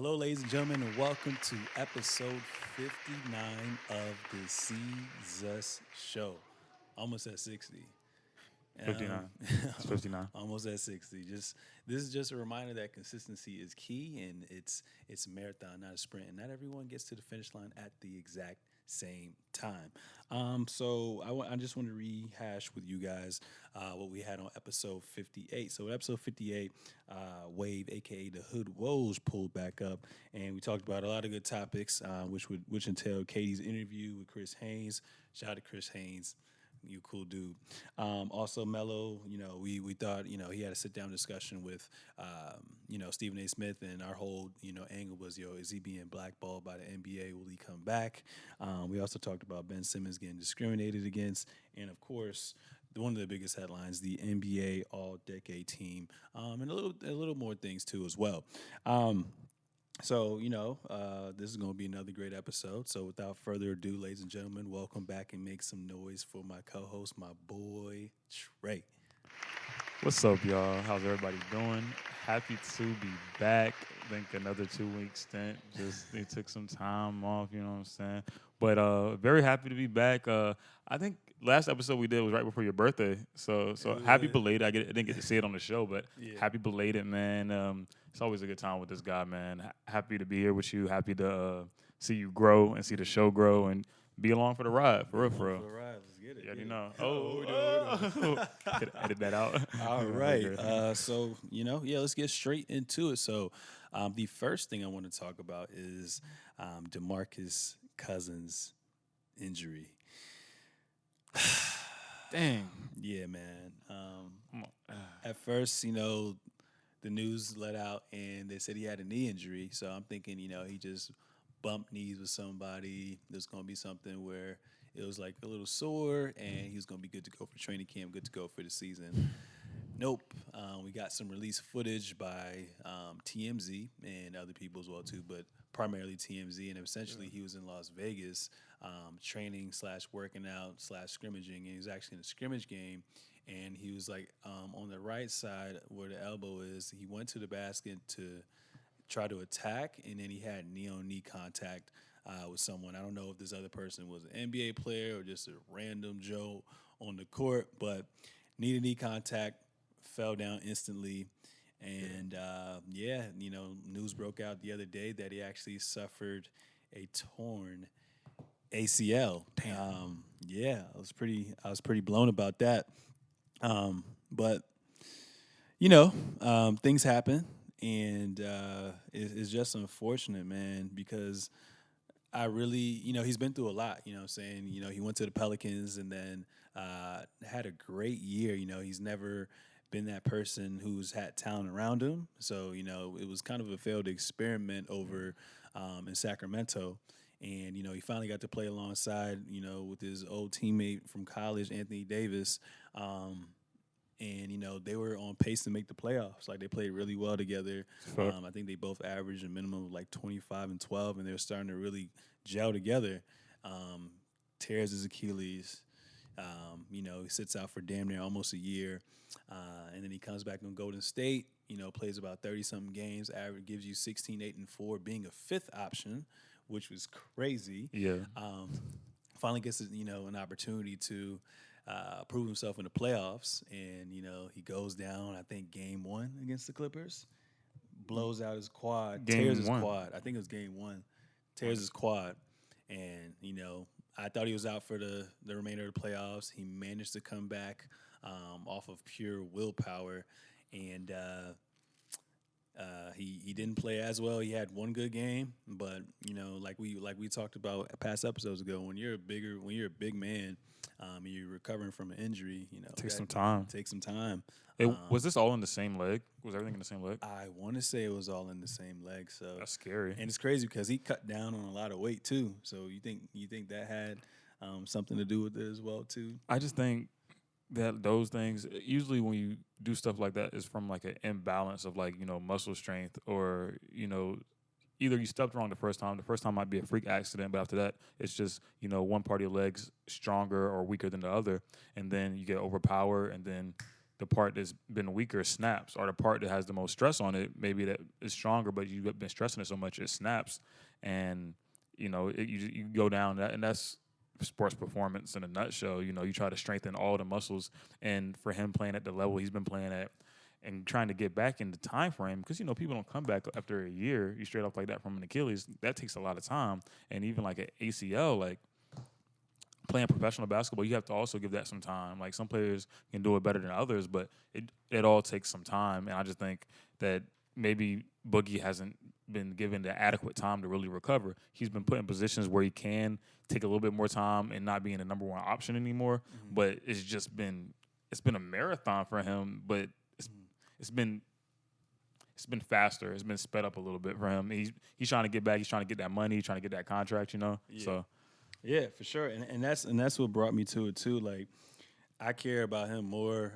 Hello, ladies and gentlemen, and welcome to episode 59 of the Seezus show. Almost at 60. 59. It's 59. Almost at 60. This is just a reminder that consistency is key, and it's a marathon, not a sprint, and not everyone gets to the finish line at the exact same time. I just want to rehash with you guys what we had on episode 58. So episode 58, Wave, aka the Hood Woes, pulled back up, and we talked about a lot of good topics, which entailed Katie's interview with Chris Haynes. Shout out to Chris Haynes. You cool dude. Also, Mello, we thought, he had a sit-down discussion with, Stephen A. Smith, and our whole, angle was, is he being blackballed by the NBA? Will he come back? We also talked about Ben Simmons getting discriminated against, and, of course, one of the biggest headlines, the NBA All-Decade Team, and a little more things, too, as well. This is going to be another great episode. So without further ado, ladies and gentlemen, welcome back and make some noise for my co-host, my boy, Trey. What's up, y'all? How's everybody doing? Happy to be back. I think another 2-week stint. They took some time off, you know what I'm saying? But very happy to be back. I think last episode we did was right before your birthday. So happy belated. I didn't get to see it on the show, but happy belated, man. It's always a good time with this guy, man. Happy to be here with you. Happy to see you grow and see the show grow and be along for the ride, for real. For the ride, let's get it. Yeah, you know. Edit that out. All right. Let's get straight into it. So the first thing I want to talk about is DeMarcus Cousins' injury. Dang. Yeah, man. At first, the news let out and they said he had a knee injury. So I'm thinking, he just bumped knees with somebody. There's going to be something where it was like a little sore and he was going to be good to go for training camp, good to go for the season. Nope. We got some release footage by TMZ and other people as well, too, but primarily TMZ. And essentially he was in Las Vegas training / working out / scrimmaging. And he was actually in a scrimmage game. And he was like on the right side where the elbow is. He went to the basket to try to attack, and then he had knee-on-knee contact with someone. I don't know if this other person was an NBA player or just a random Joe on the court, but knee-to-knee contact, fell down instantly. And, news broke out the other day that he actually suffered a torn ACL. Damn. I was pretty blown about that. But things happen, and it's just unfortunate, man, because I really, he's been through a lot, you know what I'm saying? He went to the Pelicans and then had a great year. He's never been that person who's had talent around him. So, it was kind of a failed experiment over in Sacramento. And, he finally got to play alongside, with his old teammate from college, Anthony Davis. They were on pace to make the playoffs. Like, they played really well together. I think they both averaged a minimum of like 25 and 12, and they were starting to really gel together. Tears his Achilles. He sits out for damn near almost a year. And then he comes back on Golden State, plays about 30-something games, average gives you 16, 8, and 4, being a fifth option, which was crazy. Yeah. Finally gets, an opportunity to prove himself in the playoffs. And, he goes down, I think, game 1 against the Clippers, blows out his quad, tears his quad. I think it was game 1. Tears his quad. And, I thought he was out for the remainder of the playoffs. He managed to come back off of pure willpower. And he didn't play as well. He had one good game, but like we talked about past episodes ago, when you're a big man, and you're recovering from an injury, Take some time. Was this all in the same leg? Was everything in the same leg? I want to say it was all in the same leg. So that's scary. And it's crazy because he cut down on a lot of weight too. So you think that had something to do with it as well too? I just think that those things, usually when you do stuff like that, is from like an imbalance of like, muscle strength, or, either you stepped wrong the first time. The first time might be a freak accident, but after that, it's just, one part of your leg's stronger or weaker than the other. And then you get overpowered, and then the part that's been weaker snaps, or the part that has the most stress on it, maybe that is stronger, but you've been stressing it so much it snaps, and you go down that, and that's sports performance in a nutshell. You try to strengthen all the muscles, and for him playing at the level he's been playing at, and trying to get back in the time frame, because people don't come back after a year. You straight up like that from an Achilles, that takes a lot of time, and even like an ACL, like playing professional basketball, you have to also give that some time. Like some players can do it better than others, but it all takes some time. And I just think that maybe Boogie hasn't been given the adequate time to really recover. He's been put in positions where he can take a little bit more time and not being the number one option anymore. Mm-hmm. But it's been a marathon for him. But it's been faster. It's been sped up a little bit for him. He's trying to get back. He's trying to get that money. He's trying to get that contract. Yeah. So. Yeah, for sure, and that's what brought me to it too. Like, I care about him more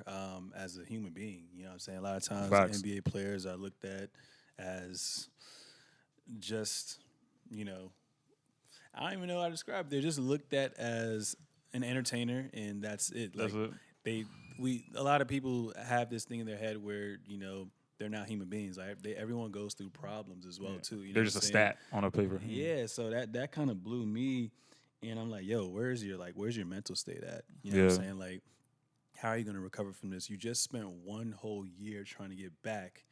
as a human being. You know what I'm saying? A lot of times NBA players are looked at as just, I don't even know how to describe it. They're just looked at as an entertainer, and that's it. Like, that's it. A lot of people have this thing in their head where, they're not human beings. Like everyone goes thugh problems as well too. They're just a stat on a paper. Yeah, so that kind of blew me. And I'm like, yo, where's your mental state at? You know what I'm saying? Like, how are you going to recover from this? You just spent one whole year trying to get back.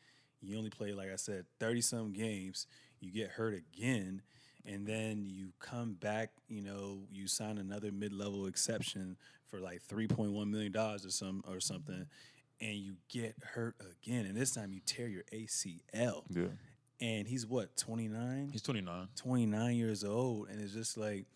You only play, like I said, 30-some games. You get hurt again, and then you come back, you sign another mid-level exception for like $3.1 million or something, and you get hurt again. And this time you tear your ACL. Yeah. And he's what, 29? He's 29. 29 years old, and it's just like,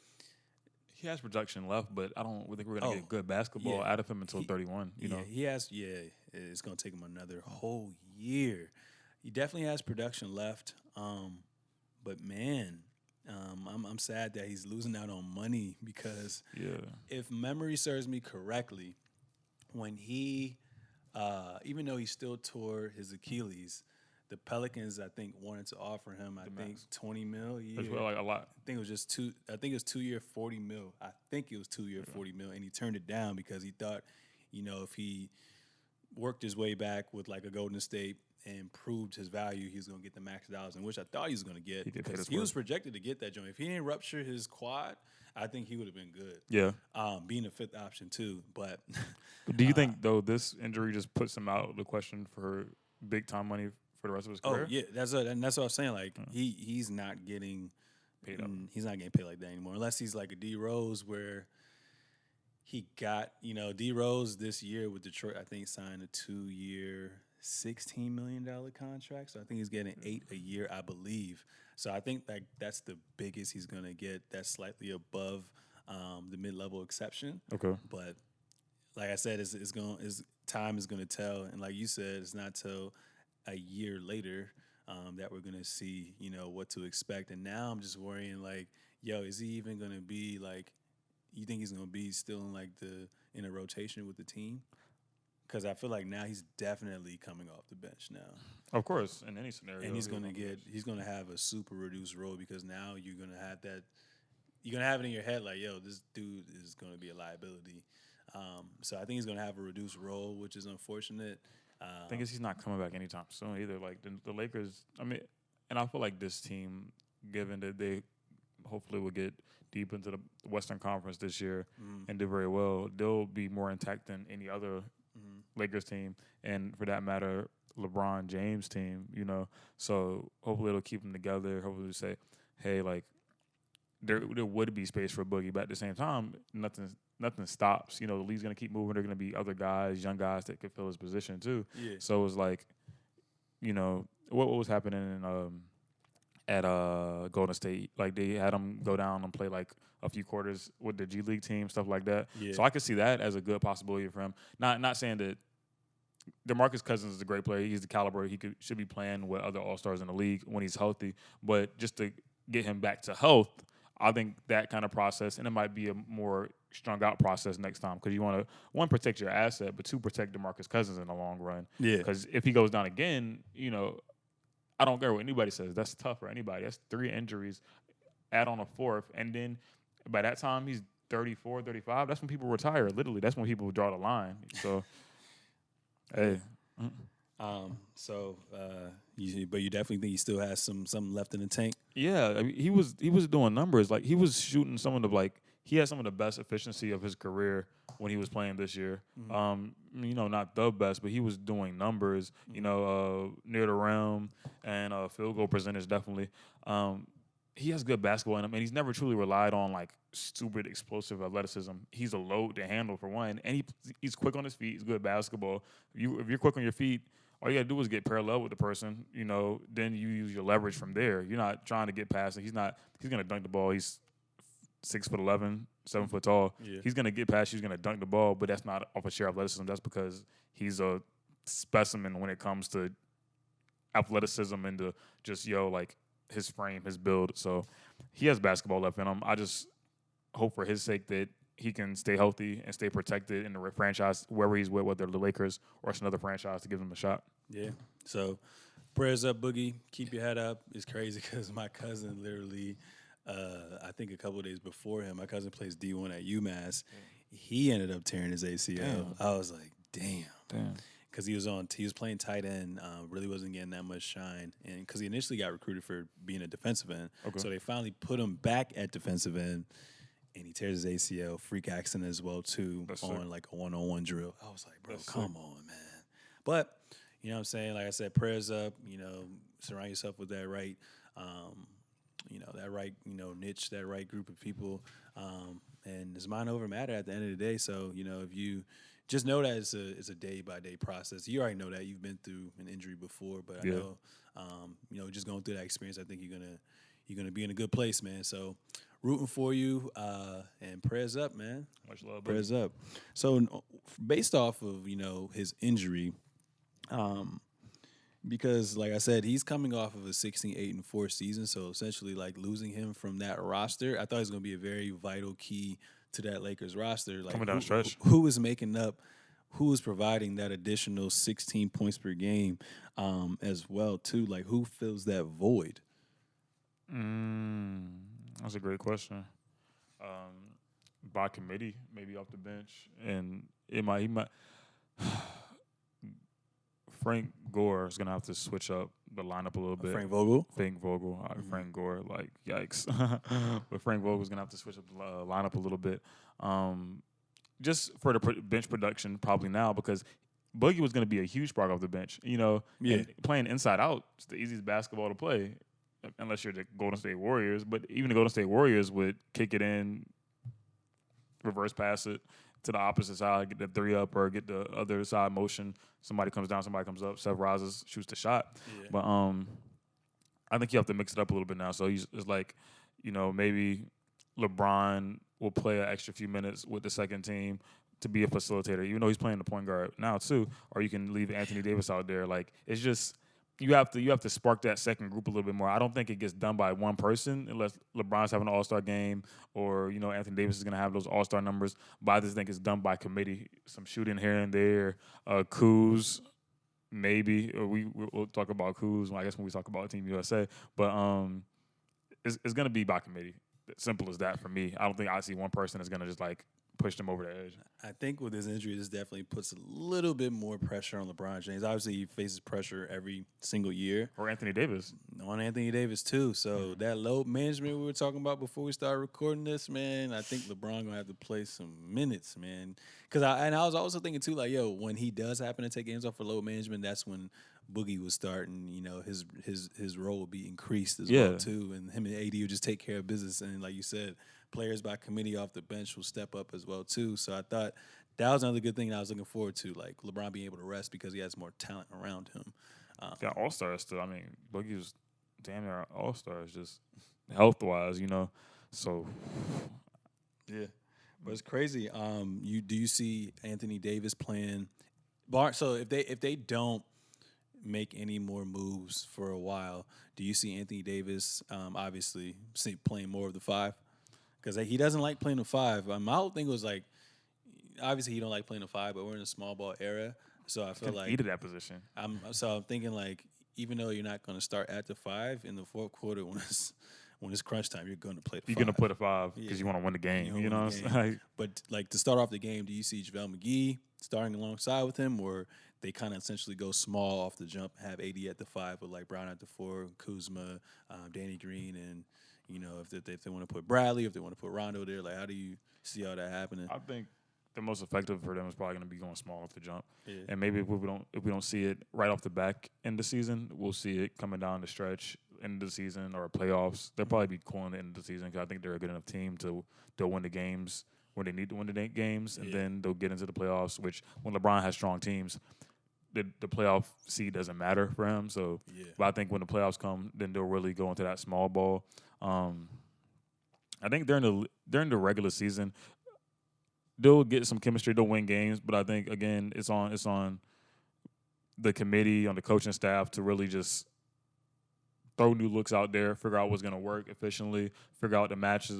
he has production left, but I don't think we're going to get good basketball out of him until 31. He has. Yeah, it's going to take him another whole year. He definitely has production left. But man, I'm sad that he's losing out on money because if memory serves me correctly, when he, even though he still tore his Achilles, the Pelicans, I think, wanted to offer him, I think, $20 million a year. That's like a lot. I think it was just 2 year, $40 million. I think it was 2 year, $40 million, and he turned it down because he thought, if he worked his way back with like a Golden State and proved his value, he was going to get the max dollars, and which I thought he was going to get because he was projected to get that joint. If he didn't rupture his quad, I think he would have been good. Yeah. Being a fifth option too, but. Do you think though this injury just puts him out of the question for big time money for the rest of his career? Oh yeah, that's what I was saying. Like he's not getting paid up. He's not getting paid like that anymore, unless he's like a D Rose, where he got D Rose this year with Detroit. I think signed a 2 year, $16 million contract. So I think he's getting $8 a year, I believe. So I think like that's the biggest he's gonna get. That's slightly above the mid level exception. Okay, but like I said, time is gonna tell, and like you said, it's not till a year later that we're gonna see, what to expect. And now I'm just worrying, like, yo, is he even gonna be like? You think he's gonna be still in a rotation with the team? Because I feel like now he's definitely coming off the bench now. Of course, in any scenario, and he's gonna have a super reduced role because now you're gonna have that. You're gonna have it in your head like, yo, this dude is gonna be a liability. So I think he's gonna have a reduced role, which is unfortunate. The thing is, he's not coming back anytime soon either. Like the Lakers, and I feel like this team, given that they hopefully will get deep into the Western Conference this year and do very well, they'll be more intact than any other Lakers team, and for that matter, LeBron James team. So hopefully it'll keep them together. Hopefully say, hey, like there would be space for Boogie, but at the same time, nothing stops. The league's gonna keep moving. There are gonna be other guys, young guys that could fill his position too. Yeah. So it was like, what was happening at Golden State? Like they had him go down and play like a few quarters with the G League team, stuff like that. Yeah. So I could see that as a good possibility for him. Not saying that DeMarcus Cousins is a great player. He's the caliber should be playing with other All-Stars in the league when he's healthy. But just to get him back to health, I think that kind of process, and it might be a more strung out process next time because you want to, one, protect your asset, but two, protect DeMarcus Cousins in the long run. Yeah. Because if he goes down again, I don't care what anybody says. That's tough for anybody. That's 3 injuries, add on a 4th, and then by that time he's 34, 35. That's when people retire. Literally, that's when people draw the line. So Hey. But you definitely think he still has something left in the tank. Yeah, I mean, he was doing numbers. Like he was shooting some of the he had some of the best efficiency of his career when he was playing this year. Not the best, but he was doing numbers. Near the rim and field goal percentage definitely. He has good basketball in him, and he's never truly relied on like stupid explosive athleticism. He's a load to handle for one, and he's quick on his feet. He's good at basketball. If you're quick on your feet, all you gotta do is get parallel with the person. Then you use your leverage from there. You're not trying to get past it. He's gonna dunk the ball. He's 6'11", 7 foot tall. Yeah. He's gonna get past you. He's gonna dunk the ball, but that's not off of sheer athleticism. That's because he's a specimen when it comes to athleticism and to just his frame, his build. So he has basketball left in him. I just hope for his sake that he can stay healthy and stay protected in the franchise wherever he's with, whether the Lakers or it's another franchise to give him a shot. Yeah. So prayers up, Boogie. Keep your head up. It's crazy because my cousin literally, I think a couple of days before him, my cousin plays D1 at UMass. He ended up tearing his ACL. Damn. I was like, damn. Damn. Because he was playing tight end, really wasn't getting that much shine, and because he initially got recruited for being a defensive end, so they finally put him back at defensive end, and he tears his ACL, freak accident as well too, on like a one-on-one drill. I was like, bro, come on, man. But you know what I'm saying? Like I said, prayers up. Surround yourself with that right, niche, that right group of people, and it's mind over matter at the end of the day. So if you just know that it's a day-by-day process. You already know that. You've been through an injury before, but I know, just going through that experience, I think you're gonna be in a good place, man. So, rooting for you, and prayers up, man. Much love, prayers up. So, based off of his injury, because like I said, he's coming off of a 16-8-4 season, so essentially like losing him from that roster, I thought he was gonna be a very vital key to that Lakers roster. Like coming down the stretch. Who is making up, who is providing that additional 16 points per game as well, too? Like, who fills that void? That's a great question. By committee, maybe off the bench. And he might Frank Gore is going to have to switch up the lineup a little bit. Frank Vogel? Frank Gore, like, yikes. But Frank Vogel's going to have to switch up the lineup a little bit. Just for the bench production probably now, because Boogie was going to be a huge spark off the bench. And playing inside out is the easiest basketball to play, unless you're the Golden State Warriors. But even the Golden State Warriors would kick it in, reverse pass it to the opposite side, get the three up, or get the other side motion. Somebody comes down, somebody comes up. Seth rises, shoots the shot. Yeah. But I think you have to mix it up a little bit now. So it's like, maybe LeBron will play an extra few minutes with the second team to be a facilitator, even though he's playing the point guard now too. Or you can leave Anthony Davis out there. Like, it's just you have to spark that second group a little bit more. I don't think it gets done by one person unless LeBron's having an All-Star game or Anthony Davis is going to have those All-Star numbers. But I just think it's done by committee. Some shooting here and there. Kuz, maybe. Or we'll talk about Kuz, I guess, when we talk about Team USA. But it's going to be by committee. Simple as that for me. I don't think I see one person is going to just like push them over the edge. I think with his injury, this definitely puts a little bit more pressure on LeBron James. Obviously, he faces pressure every single year. Or Anthony Davis. On Anthony Davis, too. So that load management we were talking about before we started recording this, man, I think LeBron going to have to play some minutes, man. Because I was also thinking, too, like, when he does happen to take games off for load management, that's when Boogie was starting, his role will be increased as well, too. And him and AD will just take care of business. And like you said, players by committee off the bench will step up as well, too. So I thought that was another good thing that I was looking forward to, like LeBron being able to rest because he has more talent around him. Got All-Stars still. I mean, Boogie was damn near All-Stars just health-wise, So, yeah. But it's crazy. Do you see Anthony Davis playing so if they don't make any more moves for a while, do you see Anthony Davis obviously playing more of the five? Because he doesn't like playing the five. My whole thing was like, obviously he don't like playing the five, but we're in a small ball era, so I feel like needed that position. I'm thinking like, even though you're not going to start at the five in the fourth quarter when it's crunch time, you're going to play the five. You're going to put a five because you want to win the game. You know what I'm saying? But like to start off the game, do you see JaVale McGee starting alongside with him, or they kind of essentially go small off the jump, have AD at the 5 with like Brown at the 4, Kuzma, Danny Green, and if they want to put Bradley, if they want to put Rondo there, like how do you see all that happening? I think the most effective for them is probably going to be going small off the jump. Yeah. And maybe if we don't see it right off the back in the season, we'll see it coming down the stretch end of the season or playoffs. They'll probably be cool in the end of the season because I think they're a good enough team to they'll win the games when they need to win the games, and then they'll get into the playoffs. Which when LeBron has strong teams, the playoff seed doesn't matter for him. So, but I think when the playoffs come, then they'll really go into that small ball. I think during the regular season, they'll get some chemistry. They'll win games, but I think again, it's on the committee, on the coaching staff to really just throw new looks out there, figure out what's going to work efficiently, figure out the matchups.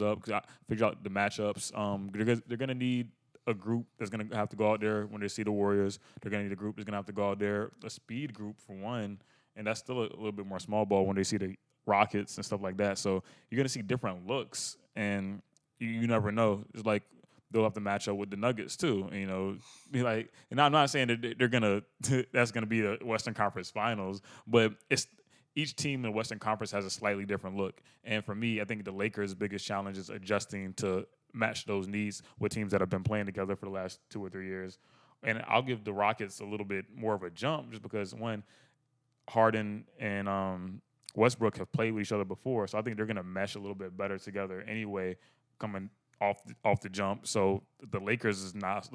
They're going to need a group that's going to have to go out there when they see the Warriors. They're going to need a group that's going to have to go out there, a speed group for one, and that's still a little bit more small ball when they see the Rockets and stuff like that. So you're going to see different looks, and you never know. It's like they'll have to match up with the Nuggets too. And I'm not saying that they're gonna that's gonna be the Western Conference Finals, but it's each team in the Western Conference has a slightly different look. And for me, I think the Lakers' biggest challenge is adjusting to match those needs with teams that have been playing together for the last 2 or 3 years. And I'll give the Rockets a little bit more of a jump just because one, Harden and Westbrook have played with each other before, so I think they're gonna mesh a little bit better together anyway, coming off the jump. So the Lakers is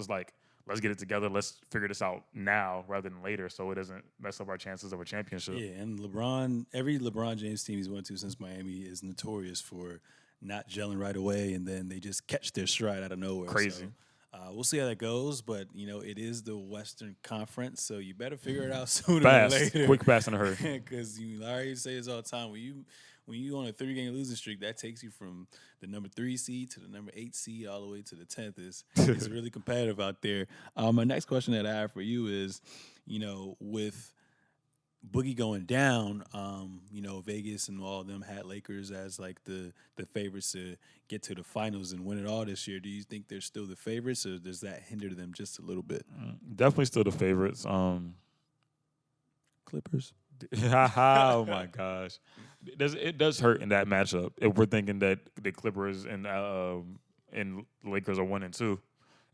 like, let's get it together. Let's figure this out now rather than later, so it doesn't mess up our chances of a championship. Yeah, and every LeBron James team he's went to since Miami is notorious for not gelling right away, and then they just catch their stride out of nowhere. Crazy. So, we'll see how that goes, but it is the Western Conference, so you better figure it out sooner Fast, than later. quick, fast, and a hurry. Because I already say this all the time: when you on a 3-game losing streak, that takes you from the number 3 seed to the number 8 seed all the way to the 10th. It's really competitive out there. My next question that I have for you is, with Boogie going down, Vegas and all of them had Lakers as like the favorites to get to the finals and win it all this year. Do you think they're still the favorites, or does that hinder them just a little bit? Definitely still the favorites. Clippers. Oh my gosh, it does hurt in that matchup if we're thinking that the Clippers and Lakers are 1 and 2.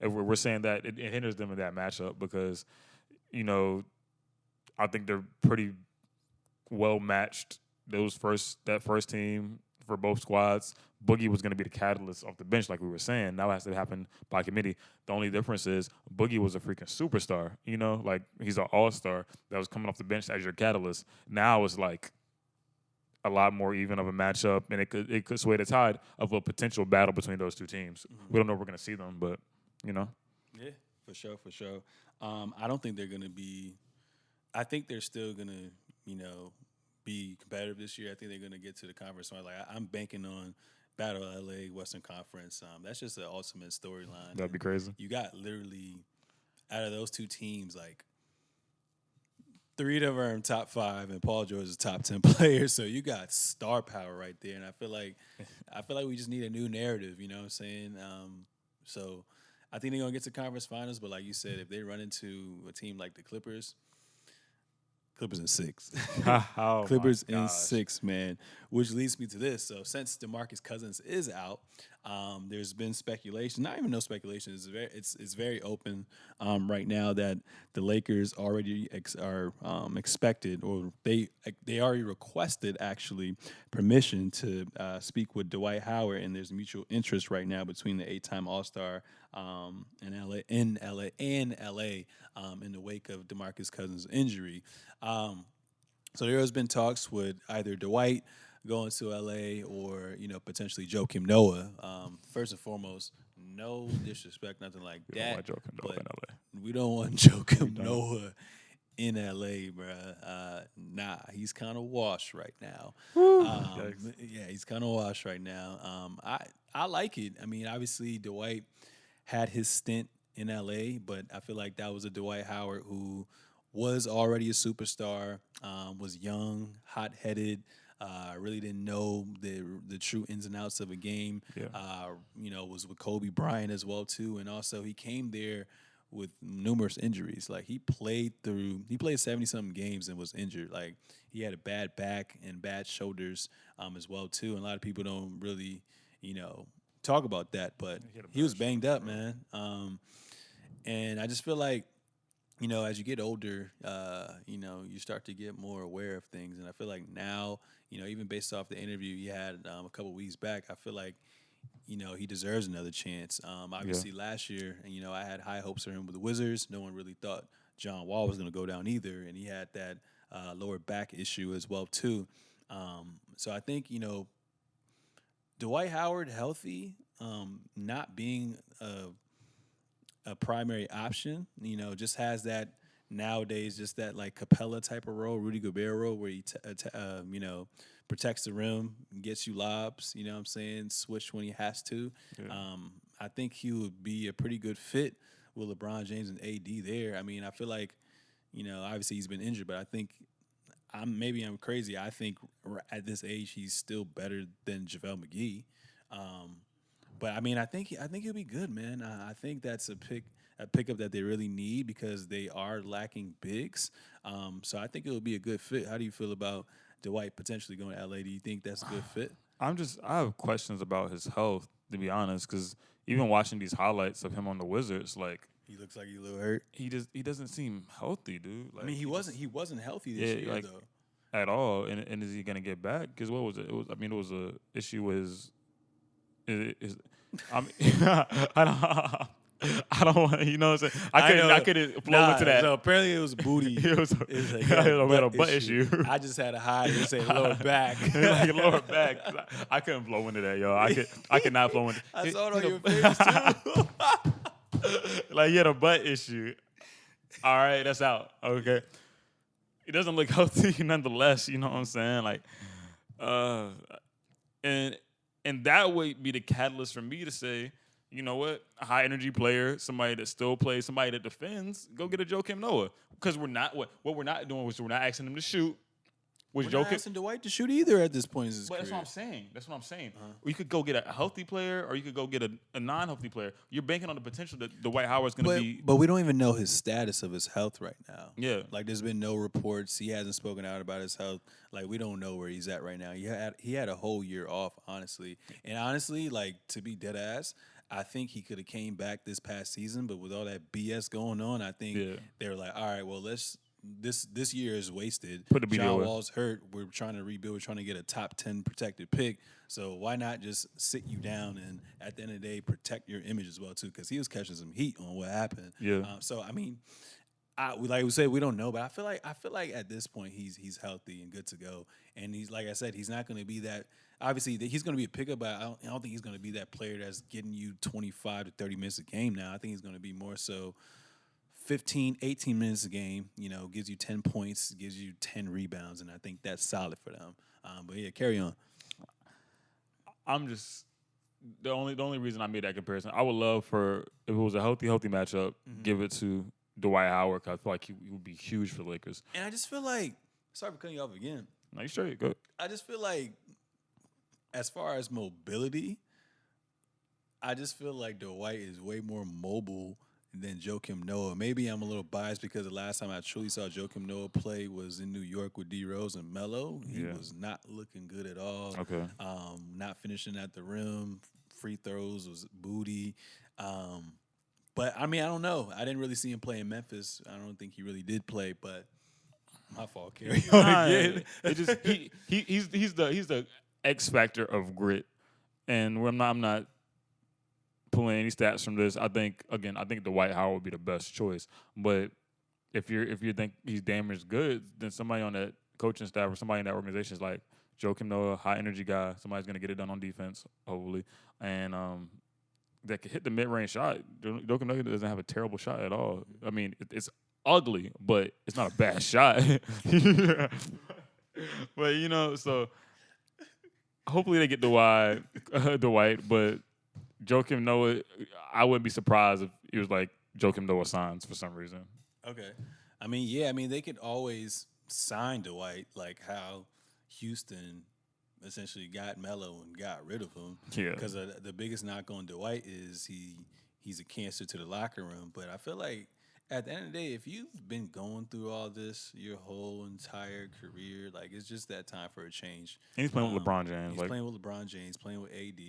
If we're saying that it hinders them in that matchup because I think they're pretty well matched. That first team for both squads. Boogie was going to be the catalyst off the bench, like we were saying. Now it has to happen by committee. The only difference is Boogie was a freaking superstar. Like he's an all-star that was coming off the bench as your catalyst. Now it's like a lot more even of a matchup, and it could sway the tide of a potential battle between those two teams. Mm-hmm. We don't know if we're going to see them, but Yeah, for sure. I don't think they're going to be. I think they're still going to, be competitive this year. I think they're going to get to the conference. Like I'm banking on Battle of LA, Western Conference. That's just an ultimate storyline. That'd be crazy. You got literally out of those two teams, like 3 of them are in top 5, and Paul George is a top 10 player. So you got star power right there. And I feel like we just need a new narrative. You know what I'm saying? So I think they're gonna get to conference finals. But like you said, if they run into a team like the Clippers in 6. Oh Clippers in 6, man. Which leads me to this. So since DeMarcus Cousins is out, there's been speculation. Not even no speculation. It's very open right now that the Lakers already are expected, or they already requested actually permission to speak with Dwight Howard, and there's mutual interest right now between the 8-time All-Star in LA in the wake of DeMarcus Cousins' injury. So there has been talks with either Dwight going to LA or potentially Joakim Noah. First and foremost, no disrespect, nothing like we that. Don't want Joakim Noah in LA. We don't want Joakim Noah in LA, bruh. Nah, he's kind of washed right now. Yeah, he's kind of washed right now. I like it. I mean, obviously Dwight had his stint in LA, but I feel like that was a Dwight Howard who was already a superstar, was young, hot-headed, really didn't know the true ins and outs of a game. Yeah. Was with Kobe Bryant as well too, and also he came there with numerous injuries. Like he played 70-something games and was injured. Like he had a bad back and bad shoulders as well too. And a lot of people don't really, talk about that. But he was banged up, man. And I just feel like, as you get older, you start to get more aware of things. And I feel like now, even based off the interview you had a couple weeks back, I feel like, he deserves another chance. Obviously, last year, I had high hopes for him with the Wizards. No one really thought John Wall was going to go down either, and he had that lower back issue as well too. So I think Dwight Howard healthy, not being a primary option, just has that nowadays, just that like Capella type of role, Rudy Gobert role, where he protects the rim, gets you lobs, you know what I'm saying, switch when he has to. Yeah. I think he would be a pretty good fit with LeBron James and AD there. I mean, I feel like, obviously he's been injured, but I think I'm crazy. I think at this age he's still better than JaVale McGee. But I mean, I think he'll be good, man. I think that's a pickup that they really need because they are lacking bigs. So I think it will be a good fit. How do you feel about Dwight potentially going to LA? Do you think that's a good fit? I have questions about his health, to be honest, because even watching these highlights of him on the Wizards, like he looks like he's a little hurt. He doesn't seem healthy, dude. Like, I mean, he wasn't healthy this year though. At all. And is he gonna get back? Because what was it? It was a issue with his I mean, I don't want, you know what I'm saying? I couldn't flow into that. So apparently it was booty. It was a butt issue. I just had to hide and say lower back. Like lower back. I couldn't flow into that, yo. I could not flow into that. I saw it on your face too. Like, you had a butt issue. All right, that's out. Okay. It doesn't look healthy nonetheless, you know what I'm saying? Like, and that would be the catalyst for me to say, you know what? A high energy player, somebody that still plays, somebody that defends, go get a Joakim Noah. Because we're not what we're not doing is we're not asking him to shoot. We're not asking Dwight to shoot either at this point in his career. That's what I'm saying. Uh-huh. Or you could go get a healthy player, or you could go get a non-healthy player. You're banking on the potential that Dwight Howard's going to be. But we don't even know his status of his health right now. Yeah, like there's been no reports. He hasn't spoken out about his health. Like we don't know where he's at right now. He had a whole year off, honestly. And honestly, like to be dead ass, I think he could have came back this past season, but with all that BS going on, I think they were like, all right, well This year is wasted. John Wall's hurt. We're trying to rebuild. We're trying to get a top 10 protected pick. So why not just sit you down and at the end of the day protect your image as well too? Because he was catching some heat on what happened. Yeah. So I mean, like we said, we don't know, but I feel like at this point he's healthy and good to go. And he's like I said, he's not going to be that. Obviously, he's going to be a pickup, but I don't think he's going to be that player that's getting you 25 to 30 minutes a game. Now I think he's going to be more so 15, 18 minutes a game, gives you 10 points, gives you 10 rebounds, and I think that's solid for them. But yeah, carry on. I'm just the only reason I made that comparison. I would love for if it was a healthy matchup, give it to Dwight Howard. Cause I feel like he would be huge for the Lakers. And I just feel like, sorry for cutting you off again. No, you straight. Go. I just feel like, as far as mobility, I just feel like Dwight is way more mobile than Joakim Noah. Maybe I'm a little biased because the last time I truly saw Joakim Noah play was in New York with D Rose and Melo. He was not looking good at all. Okay. Not finishing at the rim. Free throws was booty. But I mean, I don't know. I didn't really see him play in Memphis. I don't think he really did play, but my fault, carry on again. He's the X factor of grit. And I'm not pulling any stats from this. I think Dwight Howard would be the best choice. But if you think he's damn as good, then somebody on that coaching staff or somebody in that organization is like Joakim Noah, high energy guy. Somebody's gonna get it done on defense, hopefully, and that could hit the mid range shot. Joakim Noah doesn't have a terrible shot at all. I mean, it's ugly, but it's not a bad shot. But so hopefully they get Dwight, but Joakim Noah, I wouldn't be surprised if it was like Joakim Noah signs for some reason. Okay. I mean, they could always sign Dwight like how Houston essentially got Melo and got rid of him. Yeah. Because the biggest knock on Dwight is he's a cancer to the locker room. But I feel like at the end of the day, if you've been going through all this your whole entire career, like it's just that time for a change. And he's playing with LeBron James. He's playing with LeBron James, playing with AD.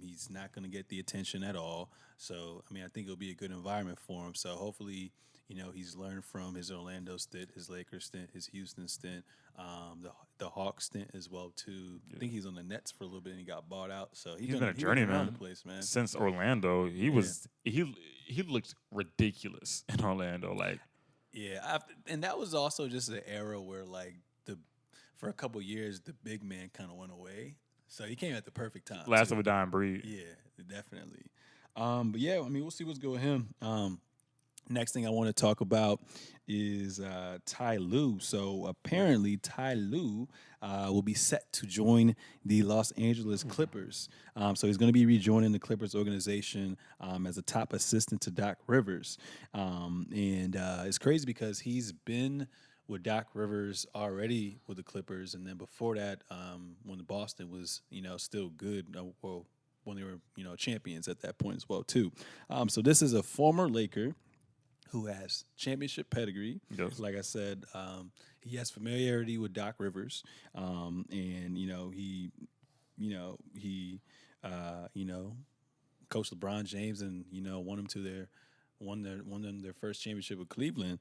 He's not going to get the attention at all. So, I mean, I think it'll be a good environment for him. So, hopefully, he's learned from his Orlando stint, his Lakers stint, his Houston stint, the Hawks stint as well, too. I think he's on the Nets for a little bit and he got bought out. So, he's been a journeyman the place, man. Since Orlando. He looked ridiculous in Orlando. Like, yeah. And that was also just an era where, like, for a couple years, the big man kind of went away. So he came at the perfect time. Last of a dying breed. Yeah, definitely. But yeah, I mean, we'll see what's good with him. Next thing I want to talk about is Tyloo. So apparently Tyloo will be set to join the Los Angeles Clippers. So he's going to be rejoining the Clippers organization as a top assistant to Doc Rivers. And it's crazy because he's been with Doc Rivers already with the Clippers, and then before that, when the Boston was, still good, well, when they were, champions at that point as well, too. So this is a former Laker who has championship pedigree. Yes. Like I said, he has familiarity with Doc Rivers, and he coached LeBron James, and won them their first championship with Cleveland.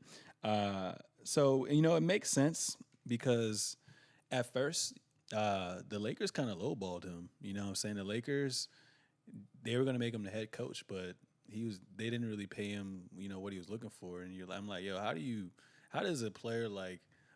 So, it makes sense because at first the Lakers kind of lowballed him. You know what I'm saying? The Lakers, they were going to make him the head coach, but they didn't really pay him, what he was looking for. And I'm like, yo, how does a player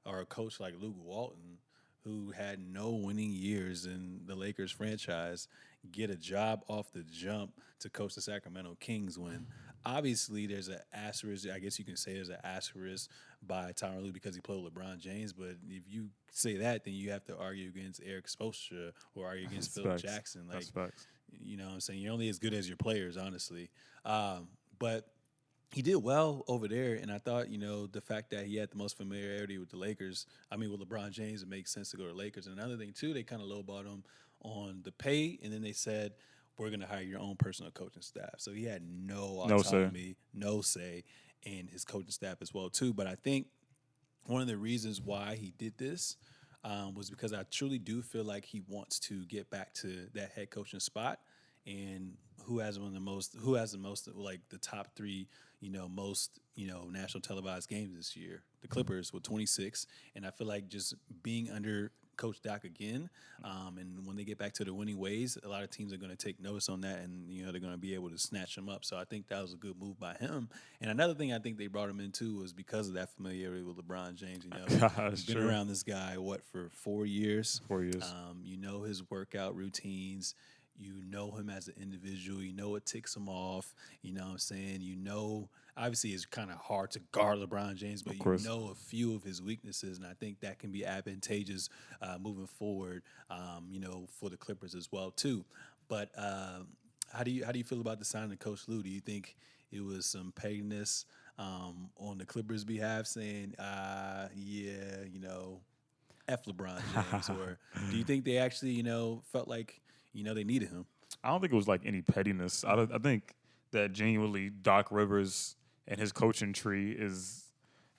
or a coach like Luke Walton, who had no winning years in the Lakers franchise, get a job off the jump to coach the Sacramento Kings when obviously there's an asterisk, I guess you can say there's an asterisk by Tyloo because he played with LeBron James, but if you say that, then you have to argue against Eric Spoelstra or argue against Phil Jackson. That's facts. You know what I'm saying? You're only as good as your players, honestly. But he did well over there, and I thought, the fact that he had the most familiarity with the Lakers, with LeBron James, it makes sense to go to Lakers. And another thing, too, they kind of lowballed him on the pay, and then they said, we're going to hire your own personal coaching staff. So he had no autonomy, no say in his coaching staff as well, too. But I think one of the reasons why he did this was because I truly do feel like he wants to get back to that head coaching spot. And who has the most, like the top three, most, national televised games this year? The Clippers with 26. And I feel like just being under Coach Doc again, and when they get back to the winning ways, a lot of teams are going to take notice on that, and they're going to be able to snatch him up. So I think that was a good move by him. And another thing I think they brought him into was because of that familiarity with LeBron James. He's been around this guy for 4 years. 4 years. His workout routines. You know him as an individual. You know what ticks him off. You know what I'm saying? Obviously it's kind of hard to guard LeBron James, but you know a few of his weaknesses, and I think that can be advantageous moving forward, for the Clippers as well, too. But how do you feel about the signing of Coach Lue? Do you think it was some pettiness on the Clippers' behalf saying, F LeBron James? Or do you think they actually, felt like, they needed him? I don't think it was like any pettiness. I think that genuinely Doc Rivers and his coaching tree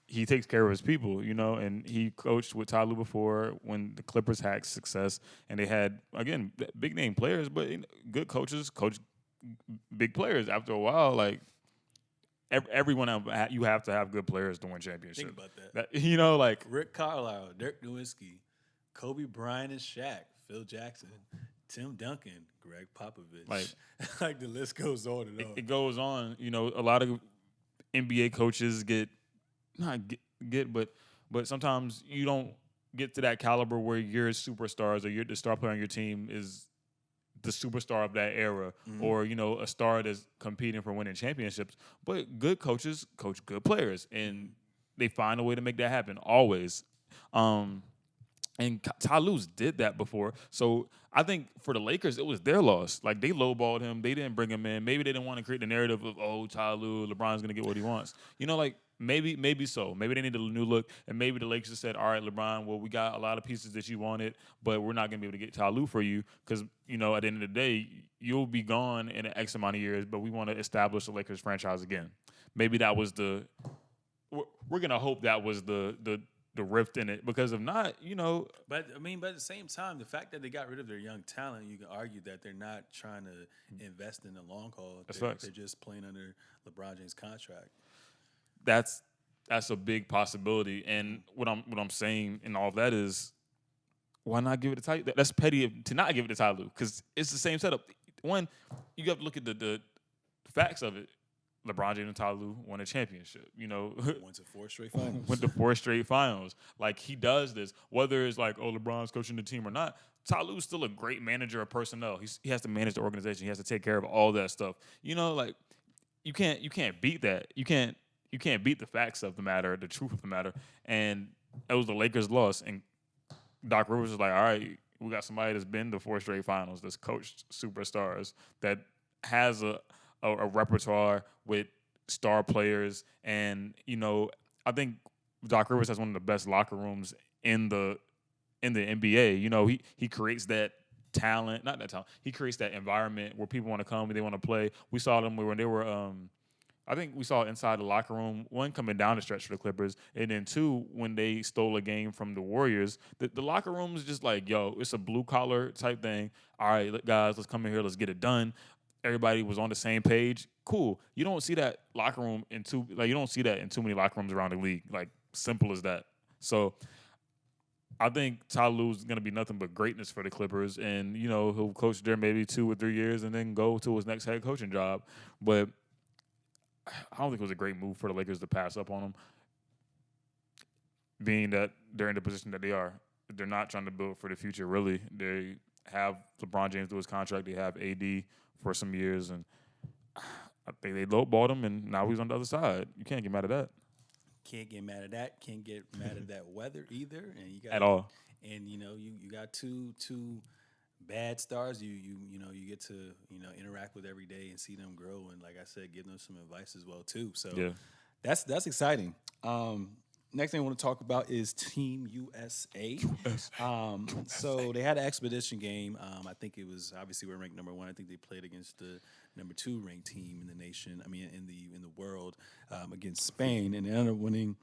he takes care of his people, and he coached with Tyloo before when the Clippers had success, and they had, again, big name players, but good coaches coach big players. After a while, like everyone, you have to have good players to win championships. Think about that. Like Rick Carlisle, Dirk Nowitzki, Kobe Bryant and Shaq, Phil Jackson, Tim Duncan, Greg Popovich. Like the list goes on and on. It goes on. A lot of NBA coaches but sometimes you don't get to that caliber where you're superstars or you're the star player on your team is the superstar of that era, or a star that's competing for winning championships. But good coaches coach good players, and they find a way to make that happen always. And Tyloo's did that before. So I think for the Lakers, it was their loss. Like, they lowballed him. They didn't bring him in. Maybe they didn't want to create the narrative of, Tyloo, LeBron's going to get what he wants. maybe so. Maybe they need a new look, and maybe the Lakers just said, "All right, LeBron, well, we got a lot of pieces that you wanted, but we're not going to be able to get Tyloo for you because at the end of the day, you'll be gone in an X amount of years, but we want to establish the Lakers franchise again." Maybe that was we're going to hope that was the rift in it, because if not, But at the same time, the fact that they got rid of their young talent, you can argue that they're not trying to invest in the long haul. They're just playing under LeBron James' contract. That's a big possibility, and what I'm saying in all of that is, why not give it to Tyloo? That's petty to not give it to Tyloo, because it's the same setup. One, you have to look at the facts of it. LeBron James and Tyloo won a championship. Went to 4 straight finals. Went to 4 straight finals. Like, he does this, whether it's like, oh, LeBron's coaching the team or not. Tyloo's still a great manager of personnel. He has to manage the organization. He has to take care of all that stuff. Like, you can't beat that. You can't beat the facts of the matter, the truth of the matter. And it was the Lakers' loss. And Doc Rivers was like, all right, we got somebody that's been to 4 straight finals, that's coached superstars, that has a repertoire with star players. And, I think Doc Rivers has one of the best locker rooms in the NBA. He creates that talent, not that talent. He creates that environment where people want to come and they want to play. We saw them when they were I think we saw inside the locker room, one, coming down the stretch for the Clippers, and then two, when they stole a game from the Warriors. The locker room was just like, yo, it's a blue-collar type thing. All right, guys, let's come in here. Let's get it done. Everybody was on the same page. Cool. You don't see that locker room you don't see that in too many locker rooms around the league. Like, simple as that. So I think Tyloo's going to be nothing but greatness for the Clippers, and, he'll coach there maybe 2 or 3 years and then go to his next head coaching job. But I don't think it was a great move for the Lakers to pass up on him, being that they're in the position that they are. They're not trying to build for the future, really. They have LeBron James do his contract. They have AD for some years, and I think they lowballed him, and now he's on the other side. You can't get mad at that. Can't get mad at that. Can't get mad at that weather either. And you got at all. And you got two bad stars you get to interact with every day and see them grow, and like I said, give them some advice as well too. So yeah, that's exciting. Next thing I want to talk about is Team USA. So they had an exhibition game. I think it was, obviously we're ranked number 1. I think they played against the number 2 ranked team in the nation. I mean, in the world, against Spain, and they ended up winning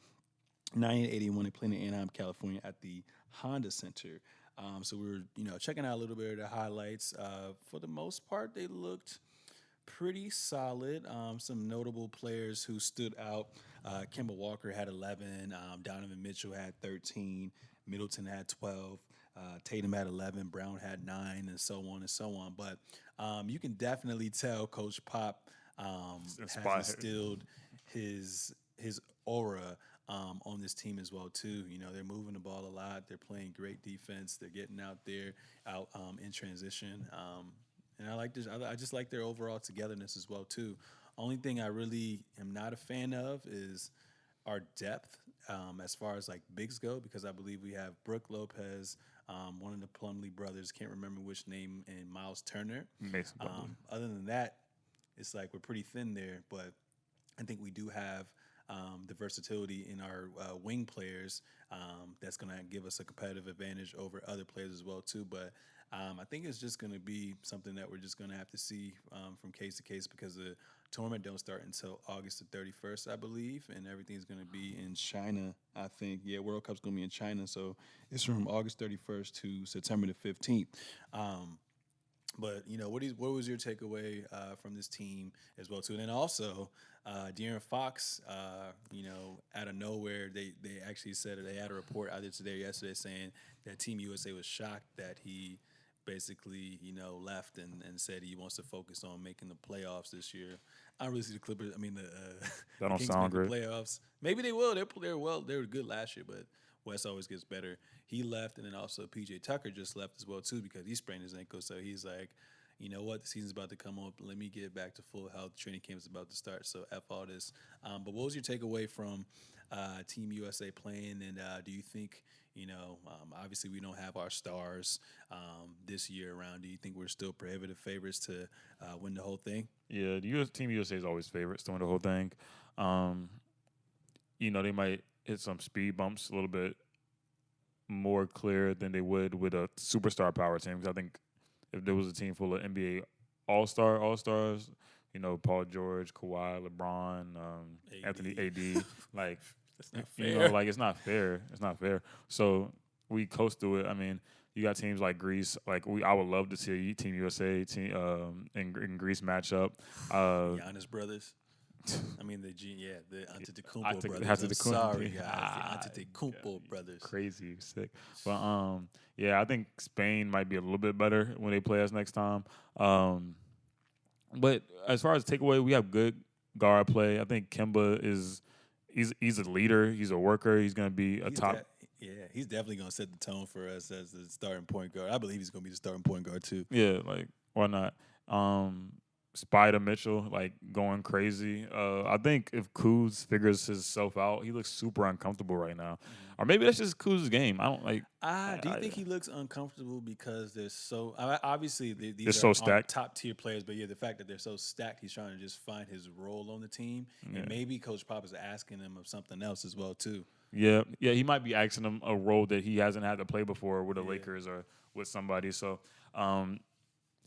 90-81. They played in Anaheim, California, at the Honda Center. So we were, checking out a little bit of the highlights. For the most part, they looked pretty solid. Some notable players who stood out. Kemba Walker had 11. Donovan Mitchell had 13. Middleton had 12. Tatum had 11. Brown had 9, and so on and so on. But you can definitely tell Coach Pop has instilled his aura on this team as well too. They're moving the ball a lot. They're playing great defense. They're getting out in transition. And I like this. I just like their overall togetherness as well too. Only thing I really am not a fan of is our depth as far as like bigs go, because I believe we have Brook Lopez, one of the Plumlee brothers, can't remember which name, and Miles Turner. Other than that, it's like we're pretty thin there, but I think we do have the versatility in our wing players that's going to give us a competitive advantage over other players as well too. But I think it's just going to be something that we're just going to have to see from case to case, because the tournament don't start until August the 31st, I believe, and everything's going to be in China, I think. Yeah, World Cup's going to be in China, so it's from August 31st to September the 15th. But, what was your takeaway from this team as well, too? And then also, De'Aaron Fox, out of nowhere, they actually said, they had a report either today or yesterday saying that Team USA was shocked that he basically, left and said he wants to focus on making the playoffs this year. I don't really see the Clippers. I mean, that don't Kings sound great. The playoffs. Maybe they will. They were good last year, but West always gets better. He left, and then also PJ Tucker just left as well too, because he sprained his ankle. So he's like, you know what, the season's about to come up. Let me get back to full health. Training camp's about to start. So F all this. But what was your takeaway from Team USA playing? And do you think, obviously we don't have our stars this year around. Do you think we're still prohibitive favorites to win the whole thing? Yeah, Team USA is always favorites to win the whole thing. they might hit some speed bumps a little bit more clear than they would with a superstar power team. Because I think if there was a team full of NBA all-stars, Paul George, Kawhi, LeBron, Anthony, AD, like, that's not fair. like it's not fair. It's not fair. So we coast through it. I mean, you got teams like Greece. Like I would love to see Team USA in Greece matchup. Giannis brothers. I mean the Antetokounmpo brothers. I'm sorry, guys, the Antetokounmpo brothers. Crazy, sick. But yeah, I think Spain might be a little bit better when they play us next time. But as far as takeaway, we have good guard play. I think Kemba he's a leader. He's a worker. He's going to be a top. He's definitely going to set the tone for us as the starting point guard. I believe he's going to be the starting point guard too. Yeah, like why not? Spider Mitchell, like, going crazy. I think if Kuz figures himself out, he looks super uncomfortable right now. Mm-hmm. Or maybe that's just Kuz's game. I don't like. Do you think he looks uncomfortable because they're so obviously these are so stacked, top tier players? But yeah, the fact that they're so stacked, he's trying to just find his role on the team, and maybe Coach Pop is asking him of something else as well too. Yeah, he might be asking him a role that he hasn't had to play before with the Lakers or with somebody. So.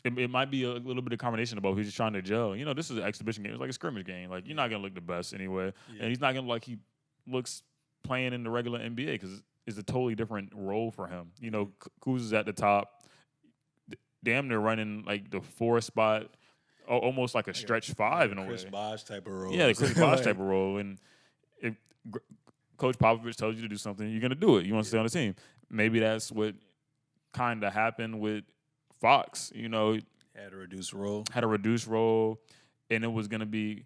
It might be a little bit of combination about who's just trying to gel. This is an exhibition game. It's like a scrimmage game. Like, you're not going to look the best anyway. Yeah. And he's not going to look like he looks playing in the regular NBA because it's a totally different role for him. Kuz is at the top, damn near running like the 4 spot, almost like a stretch 5 in a way. Chris Bosh type of role. Yeah, the Chris Bosh type of role. And if Coach Popovich tells you to do something, you're going to do it. You want to stay on the team. Maybe that's what kind of happened with Fox, had a reduced role, and it was going to be,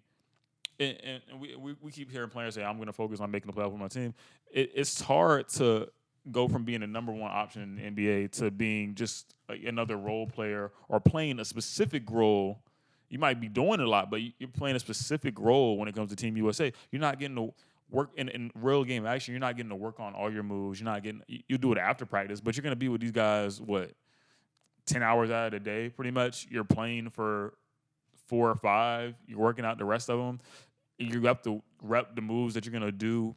and we keep hearing players say, I'm going to focus on making the playoff with my team. It's hard to go from being the number one option in the NBA to being just another role player or playing a specific role. You might be doing a lot, but you're playing a specific role when it comes to Team USA. You're not getting to work in real game action. You're not getting to work on all your moves. You do it after practice, but you're going to be with these guys, 10 hours out of the day, pretty much. You're playing for 4 or 5. You're working out the rest of them. You have to rep the moves that you're going to do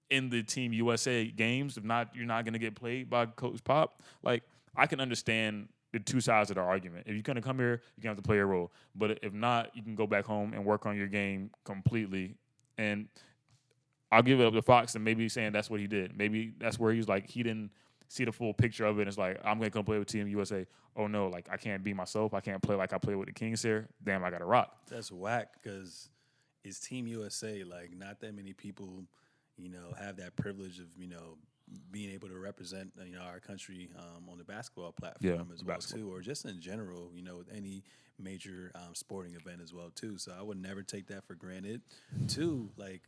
in the Team USA games. If not, you're not going to get played by Coach Pop. Like, I can understand the two sides of the argument. If you're going to come here, you're going to have to play a role. But if not, you can go back home and work on your game completely. And I'll give it up to Fox and maybe saying that's what he did. Maybe that's where he was like, he didn't see the full picture of it. And it's like, I'm going to come play with Team USA. Oh, no, like, I can't be myself. I can't play like I play with the Kings here. Damn, I got to rock. That's whack because it's Team USA. Like, not that many people, have that privilege of, being able to represent, our country on the basketball platform as well, too, or just in general, with any major sporting event as well, too. So I would never take that for granted. 2, like,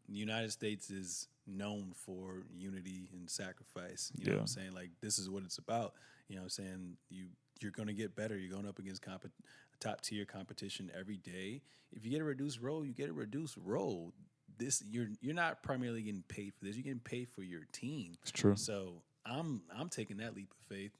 the United States is known for unity and sacrifice. You know what I'm saying? Like, this is what it's about. You know what I'm saying? You're going to get better. You're going up against top-tier competition every day. If you get a reduced role, you get a reduced role. You're not primarily getting paid for this. You're getting paid for your team. It's true. So I'm taking that leap of faith.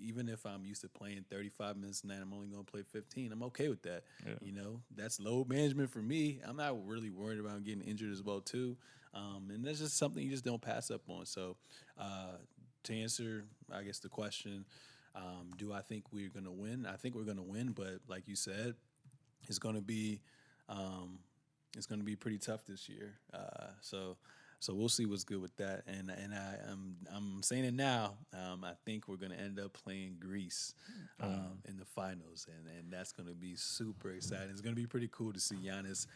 Even if I'm used to playing 35 minutes a night, I'm only going to play 15. I'm okay with that. Yeah. That's load management for me. I'm not really worried about getting injured as well, too. And that's just something you just don't pass up on. So to answer, I guess, the question, do I think we're going to win? I think we're going to win, but like you said, it's going to be pretty tough this year. So we'll see what's good with that. And I'm saying it now. I think we're going to end up playing Greece in the finals, and that's going to be super exciting. It's going to be pretty cool to see Giannis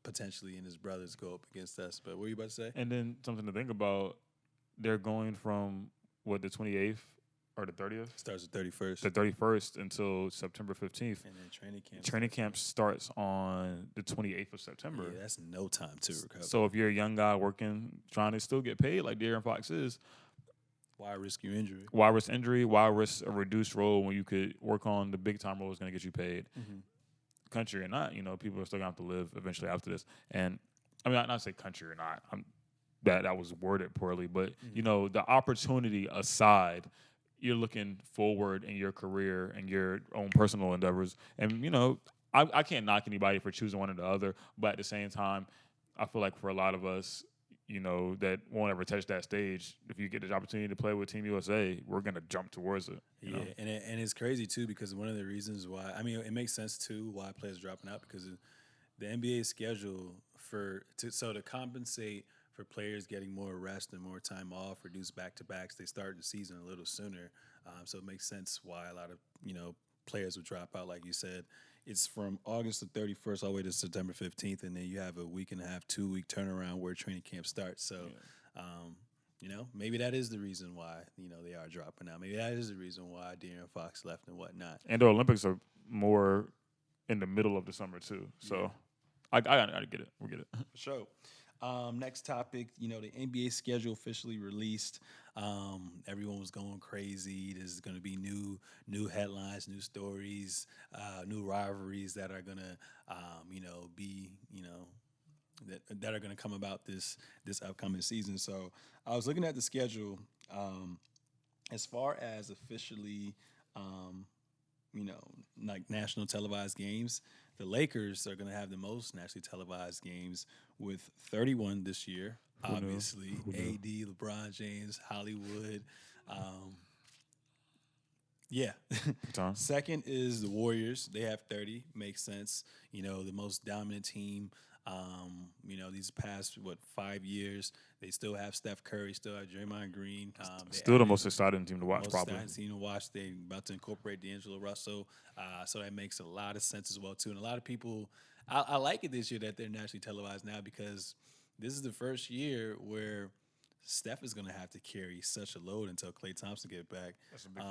potentially and his brothers go up against us. But what were you about to say? And then something to think about, they're going from, the 28th or the 30th? Starts the 31st. The 31st until September 15th. And then training camp. Training camp starts on the 28th of September. Yeah, that's no time to recover. So if you're a young guy working, trying to still get paid like De'Aaron Fox is, why risk your injury? Why risk injury? Why risk a reduced role when you could work on the big-time role that's going to get you paid? Mm-hmm. Country or not, people are still going to have to live eventually after this. And, I mean, not say country or not. That was worded poorly. But, the opportunity aside, you're looking forward in your career and your own personal endeavors. And, I can't knock anybody for choosing one or the other. But at the same time, I feel like for a lot of us, that won't ever touch that stage, if you get the opportunity to play with Team USA, we're going to jump towards it. You know? And it's crazy, too, because one of the reasons why, I mean, it makes sense, too, why players are dropping out, because the NBA schedule to compensate for players getting more rest and more time off, reduce back-to-backs, they start the season a little sooner. So it makes sense why a lot of, players would drop out, like you said. It's from August the 31st all the way to September 15th, and then you have a week and a half, 2-week turnaround where training camp starts. So, maybe that is the reason why, they are dropping out. Maybe that is the reason why De'Aaron Fox left and whatnot. And the Olympics are more in the middle of the summer, too. So I gotta get it. We'll get it. For sure. Next topic, the NBA schedule officially released. Everyone was going crazy. There's going to be new headlines, new stories, new rivalries that are going to, that are going to come about this upcoming season. So I was looking at the schedule. As far as officially, like national televised games, the Lakers are going to have the most nationally televised games with 31 this year. Who Obviously, knew? AD, LeBron James, Hollywood. Second is the Warriors. They have 30. Makes sense. The most dominant team. These past 5 years, they still have Steph Curry, still have Draymond Green. Still the most exciting team to watch, probably. Most exciting team to watch. They're about to incorporate D'Angelo Russell, so that makes a lot of sense as well too. And a lot of people, I like it this year that they're nationally televised now, because this is the first year where Steph is going to have to carry such a load until Klay Thompson get back. That's a big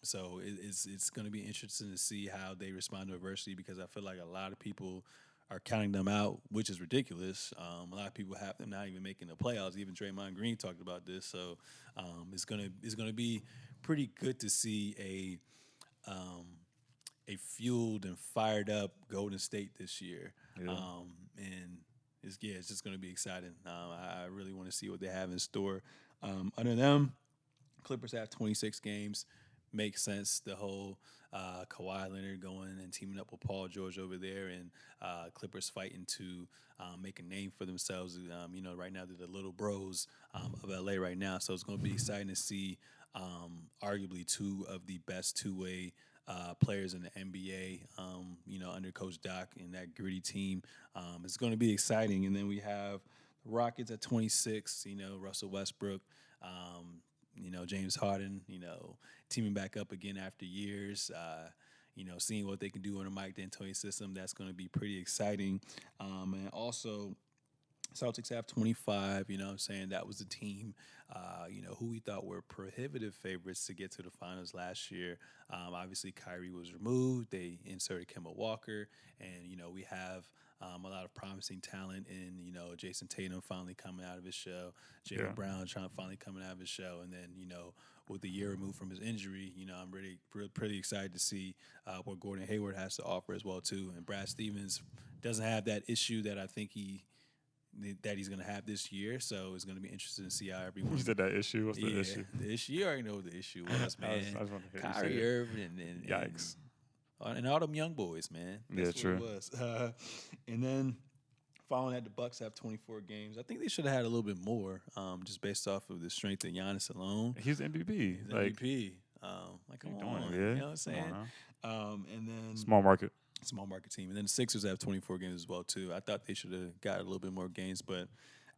so it's going to be interesting to see how they respond to adversity, because I feel like a lot of people are counting them out, which is ridiculous. A lot of people have them not even making the playoffs. Even Draymond Green talked about this. So it's gonna be pretty good to see a fueled and fired up Golden State this year. And it's just gonna be exciting. I really want to see what they have in store. Under them, Clippers have 26 games. Makes sense. The whole Kawhi Leonard going and teaming up with Paul George over there, and Clippers fighting to make a name for themselves. Right now they're the little bros of LA right now, so it's going to be exciting to see arguably two of the best two-way players in the NBA, under Coach Doc and that gritty team. It's going to be exciting. And then we have the Rockets at 26, Russell Westbrook, James Harden, teaming back up again after years, seeing what they can do on the Mike D'Antoni system. That's going to be pretty exciting. And also, Celtics have 25, I'm saying that was the team, who we thought were prohibitive favorites to get to the finals last year. Obviously, Kyrie was removed. They inserted Kemba Walker, and, we have a lot of promising talent in, Jason Tatum finally coming out of his shell, Jaylen Brown finally coming out of his shell, and then, with the year removed from his injury, I'm really pretty excited to see what Gordon Hayward has to offer as well too. And Brad Stevens doesn't have that issue that I think he's going to have this year, so it's going to be interesting to see how everyone. You said that issue? What's the issue? The issue. You already know what the issue was, man. I was wondering. Kyrie Irving and yikes. And all them young boys, man. That's true. What it was. And then following that, the Bucks have 24 games. I think they should have had a little bit more, just based off of the strength of Giannis alone. He's MVP. He's MVP. Come on, yeah. You know what I'm saying? And then small market team. And then the Sixers have 24 games as well too. I thought they should have got a little bit more games, but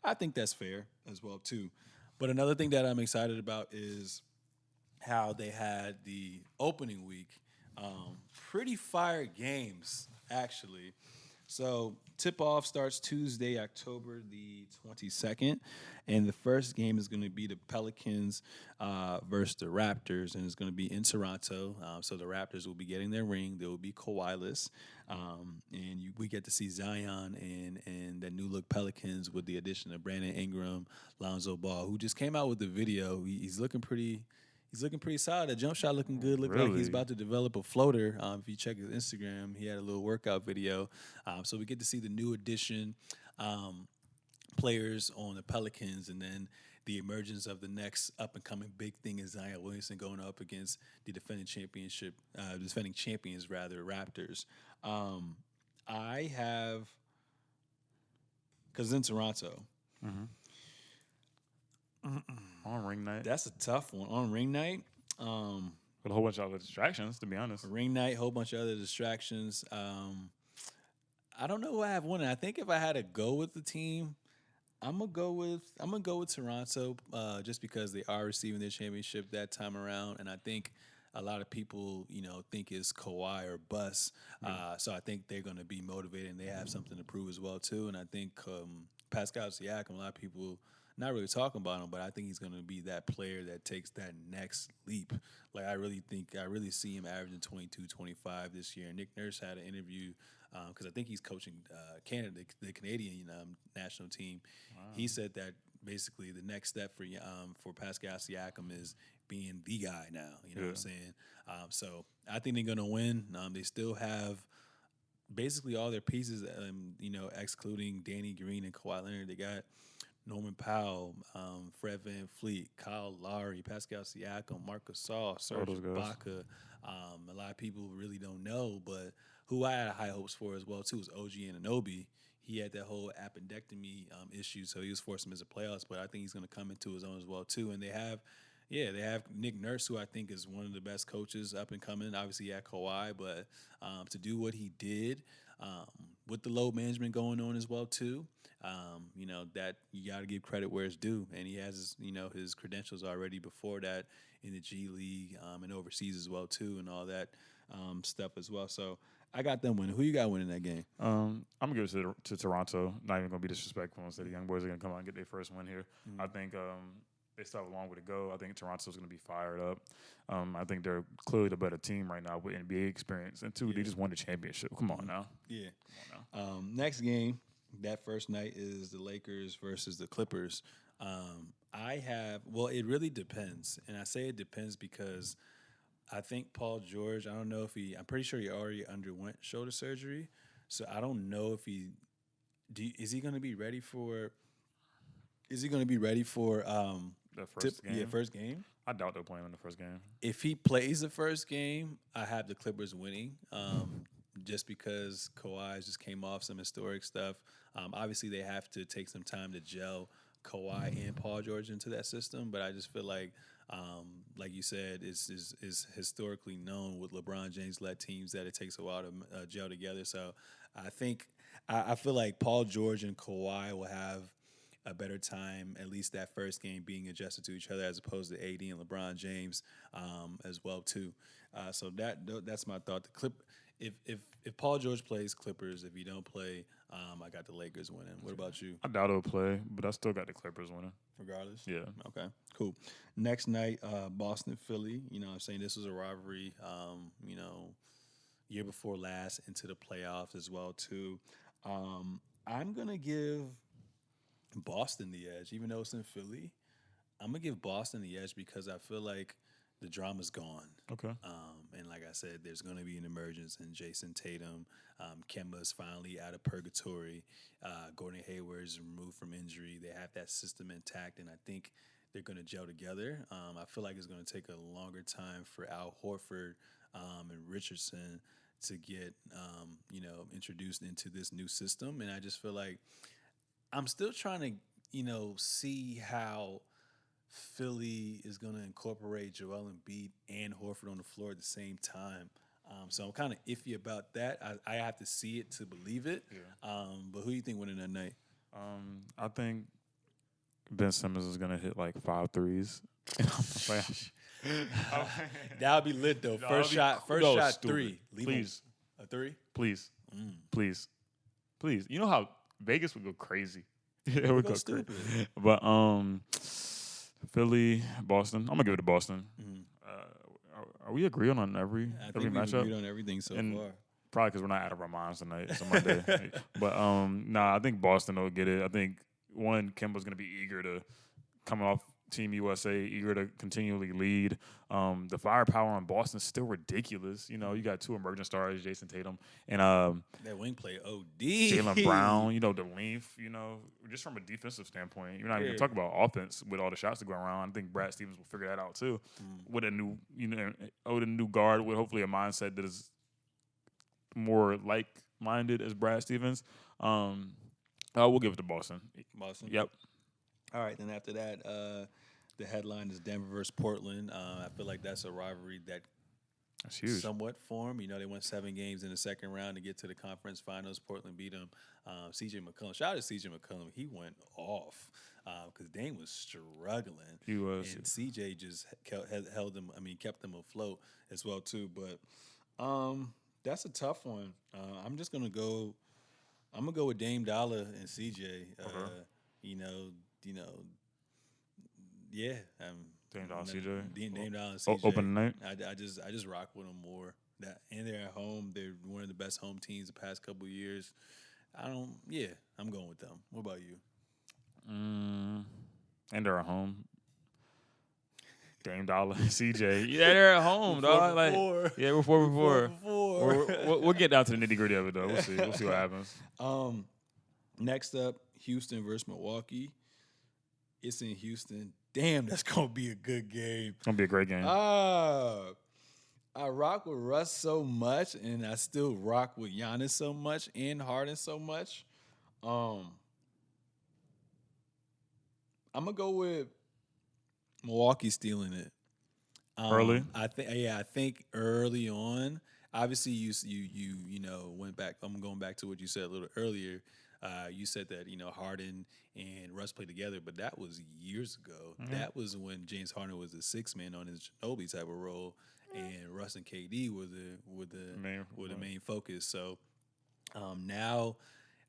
I think that's fair as well too. But another thing that I'm excited about is how they had the opening week. Pretty fire games, actually. So tip-off starts Tuesday, October the 22nd, and the first game is going to be the Pelicans versus the Raptors, and it's going to be in Toronto. So the Raptors will be getting their ring. They will be Kawhi-less, and we get to see Zion and the new-look Pelicans with the addition of Brandon Ingram, Lonzo Ball, who just came out with the video. He's looking pretty solid. The jump shot looking good. Like he's about to develop a floater. If you check his Instagram, he had a little workout video. So we get to see the new addition players on the Pelicans, and then the emergence of the next up-and-coming big thing is Zion Williamson going up against the defending champions, Raptors. I have because in Toronto. On ring night. That's a tough one. On ring night. With a whole bunch of other distractions, to be honest. Ring night, whole bunch of other distractions. I don't know who I have winning. I think if I had to go with the team, I'm gonna go with Toronto, just because they are receiving their championship that time around, and I think a lot of people, think it's Kawhi or bust. So I think they're gonna be motivated, and they have something to prove as well too. And I think Pascal Siakam, a lot of people not really talking about him, but I think he's going to be that player that takes that next leap. Like, I really see him averaging 22, 25 this year. Nick Nurse had an interview because I think he's coaching Canada, the Canadian national team. Wow. He said that basically the next step for Pascal Siakam is being the guy now. You know what I'm saying? So I think they're going to win. They still have basically all their pieces, excluding Danny Green and Kawhi Leonard. They got Norman Powell, Fred VanVleet, Kyle Lowry, Pascal Siakam, Marcus Gasol, Serge Ibaka. A lot of people really don't know, but who I had high hopes for as well too was OG Anunoby. He had that whole appendectomy issue, so he was forced to miss the playoffs. But I think he's going to come into his own as well too. And they have Nick Nurse, who I think is one of the best coaches up and coming. Obviously, at Kawhi, but to do what he did with the load management going on as well too. That you got to give credit where it's due, and he has his credentials already before that in the G League and overseas as well too, and all that stuff as well. So I got them winning. Who you got winning that game? I'm gonna give it to Toronto. Not even gonna be disrespectful and say the young boys are gonna come out and get their first win here. Mm-hmm. I think they still have a long way to go. I think Toronto's gonna be fired up. I think they're clearly the better team right now with NBA experience, and two, they just won the championship. Come on now. Yeah. Come on now. Next game. That first night is the Lakers versus the Clippers. It really depends. And I say it depends because I think Paul George, I'm pretty sure he already underwent shoulder surgery. So I don't know if is he going to be ready for the first game? Yeah, first game? I doubt they'll play him in the first game. If he plays the first game, I have the Clippers winning. Just because Kawhi just came off some historic stuff. Obviously, they have to take some time to gel Kawhi and Paul George into that system, but I just feel like you said, is historically known with LeBron James-led teams that it takes a while to gel together. So I feel like Paul George and Kawhi will have a better time, at least that first game, being adjusted to each other as opposed to AD and LeBron James as well too. So that's my thought. If Paul George plays, Clippers. If he don't play, I got the Lakers winning. What about you? I doubt he'll play, but I still got the Clippers winning. Regardless? Yeah. Okay, cool. Next night, Boston, Philly. I'm saying this was a rivalry, year before last into the playoffs as well, too. I'm going to give Boston the edge, even though it's in Philly. I'm going to give Boston the edge because I feel like the drama's gone. Okay. And like I said, there's going to be an emergence in Jason Tatum. Kemba's finally out of purgatory. Gordon Hayward's removed from injury. They have that system intact, and I think they're going to gel together. I feel like it's going to take a longer time for Al Horford and Richardson to get, introduced into this new system. And I just feel like I'm still trying to, see how Philly is going to incorporate Joel Embiid and Horford on the floor at the same time. So I'm kind of iffy about that. I have to see it to believe it. Yeah. But who do you think winning that night? I think Ben Simmons is going to hit like 5 threes. That would be lit, though. First shot, stupid. 3. Please. A 3? Please. Please. You know how Vegas would go crazy. It would go stupid. Crazy. But Philly, Boston. I'm going to give it to Boston. Mm-hmm. Are we agreeing on every matchup? We agreed on everything so far. Probably because we're not out of our minds tonight. It's a Monday. But, I think Boston will get it. I think, Kemba's going to be eager to come off Team USA, eager to continually lead. The firepower on Boston is still ridiculous. You got 2 emerging stars, Jason Tatum and that wing play OD. Jaylen Brown. The length. Just from a defensive standpoint, you're not even talking about offense with all the shots that go around. I think Brad Stevens will figure that out too, with a new, with a new guard with hopefully a mindset that is more like-minded as Brad Stevens. We'll give it to Boston. Boston. Yep. All right. Then after that, the headline is Denver versus Portland. I feel like that's a rivalry that That's huge. somewhat formed. You know, they won 7 games in the second round to get to the conference finals. Portland beat them. C.J. McCollum. Shout out to C.J. McCollum. He went off because Dame was struggling. He was. And C.J. just held them. I mean, kept them afloat as well too. But that's a tough one. I'm just gonna go. I'm gonna go with Dame Dollar and C.J. You know. Yeah. Dame Dollar, CJ. Dame Dollar and C.J. Open night. I just rock with them more. That and they're at home. They're one of the best home teams the past couple of years. I'm going with them. What about you? And they're at home. Dame Dollar, CJ. Yeah, they're at home, dog. Like, yeah, we're 4 for 4. We'll get down to the nitty gritty of it though. We'll see what happens. Next up, Houston versus Milwaukee. It's in Houston. Damn, that's gonna be a good game. It's gonna be a great game. I rock with Russ so much, and I still rock with Giannis so much and Harden so much. I'm gonna go with Milwaukee stealing it Early. I think early on. Obviously, you went back. I'm going back to what you said a little earlier. You said that Harden and Russ played together, but that was years ago. Mm-hmm. That was when James Harden was the 6th man on his Ginobili type of role, and Russ and KD were the main focus. So now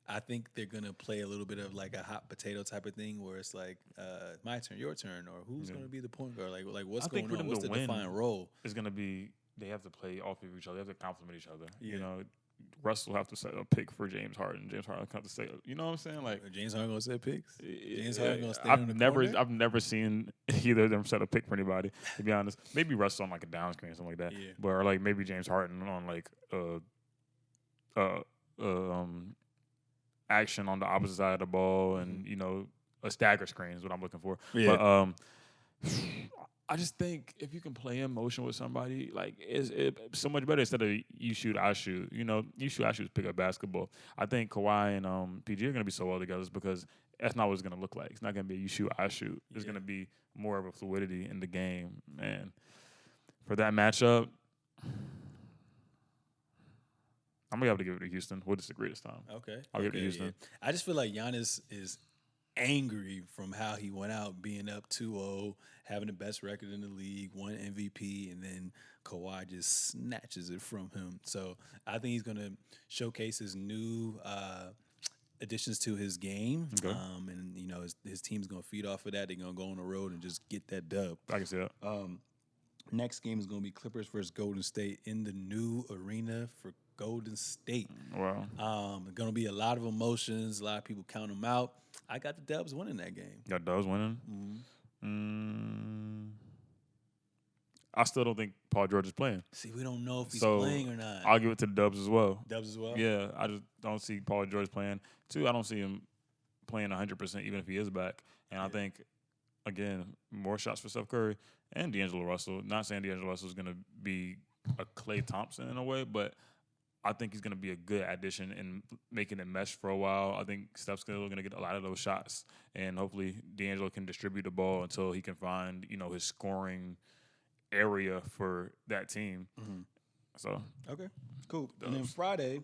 I think they're gonna play a little bit of like a hot potato type of thing, where it's like my turn, your turn, or who's gonna be the point guard? Like what's going on? What's the defined role? It's gonna be they have to play off of each other. They have to complement each other. Yeah. Russ will have to set a pick for James Harden. James Harden will have to say, you know what I'm saying? Like James Harden gonna set picks. James Harden gonna stay on the corner? I've never seen either of them set a pick for anybody. To be honest, maybe Russ on like a down screen or something like that. Yeah. But or like maybe James Harden on like action on the opposite side of the ball, and a stagger screen is what I'm looking for. Yeah. But I just think if you can play in motion with somebody, like it's so much better instead of you shoot, I shoot. You shoot, I shoot, pick up basketball. I think Kawhi and PG are going to be so well together because that's not what it's going to look like. It's not going to be you shoot, I shoot. There's going to be more of a fluidity in the game. And for that matchup, I'm going to have to give it to Houston. We'll disagree this time. Okay. I'll give it to Houston. Yeah. I just feel like Giannis is angry from how he went out being up 2-0, having the best record in the league, won MVP, and then Kawhi just snatches it from him. So I think he's going to showcase his new additions to his game. Okay. And, his team's going to feed off of that. They're going to go on the road and just get that dub. I can see that. Next game is going to be Clippers versus Golden State in the new arena for Golden State. Wow. Going to be a lot of emotions. A lot of people count them out. I got the Dubs winning that game. Got Dubs winning? I still don't think Paul George is playing. See, we don't know if he's playing or not. I'll give it to the Dubs as well. Dubs as well? Yeah, I just don't see Paul George playing. 2, I don't see him playing 100% even if he is back. And I think, again, more shots for Steph Curry and D'Angelo Russell. Not saying D'Angelo Russell is going to be a Klay Thompson in a way, but I think he's going to be a good addition in making it mesh for a while. I think Steph's still going to get a lot of those shots, and hopefully D'Angelo can distribute the ball until he can find, his scoring area for that team. Mm-hmm. So okay, cool. And then Friday,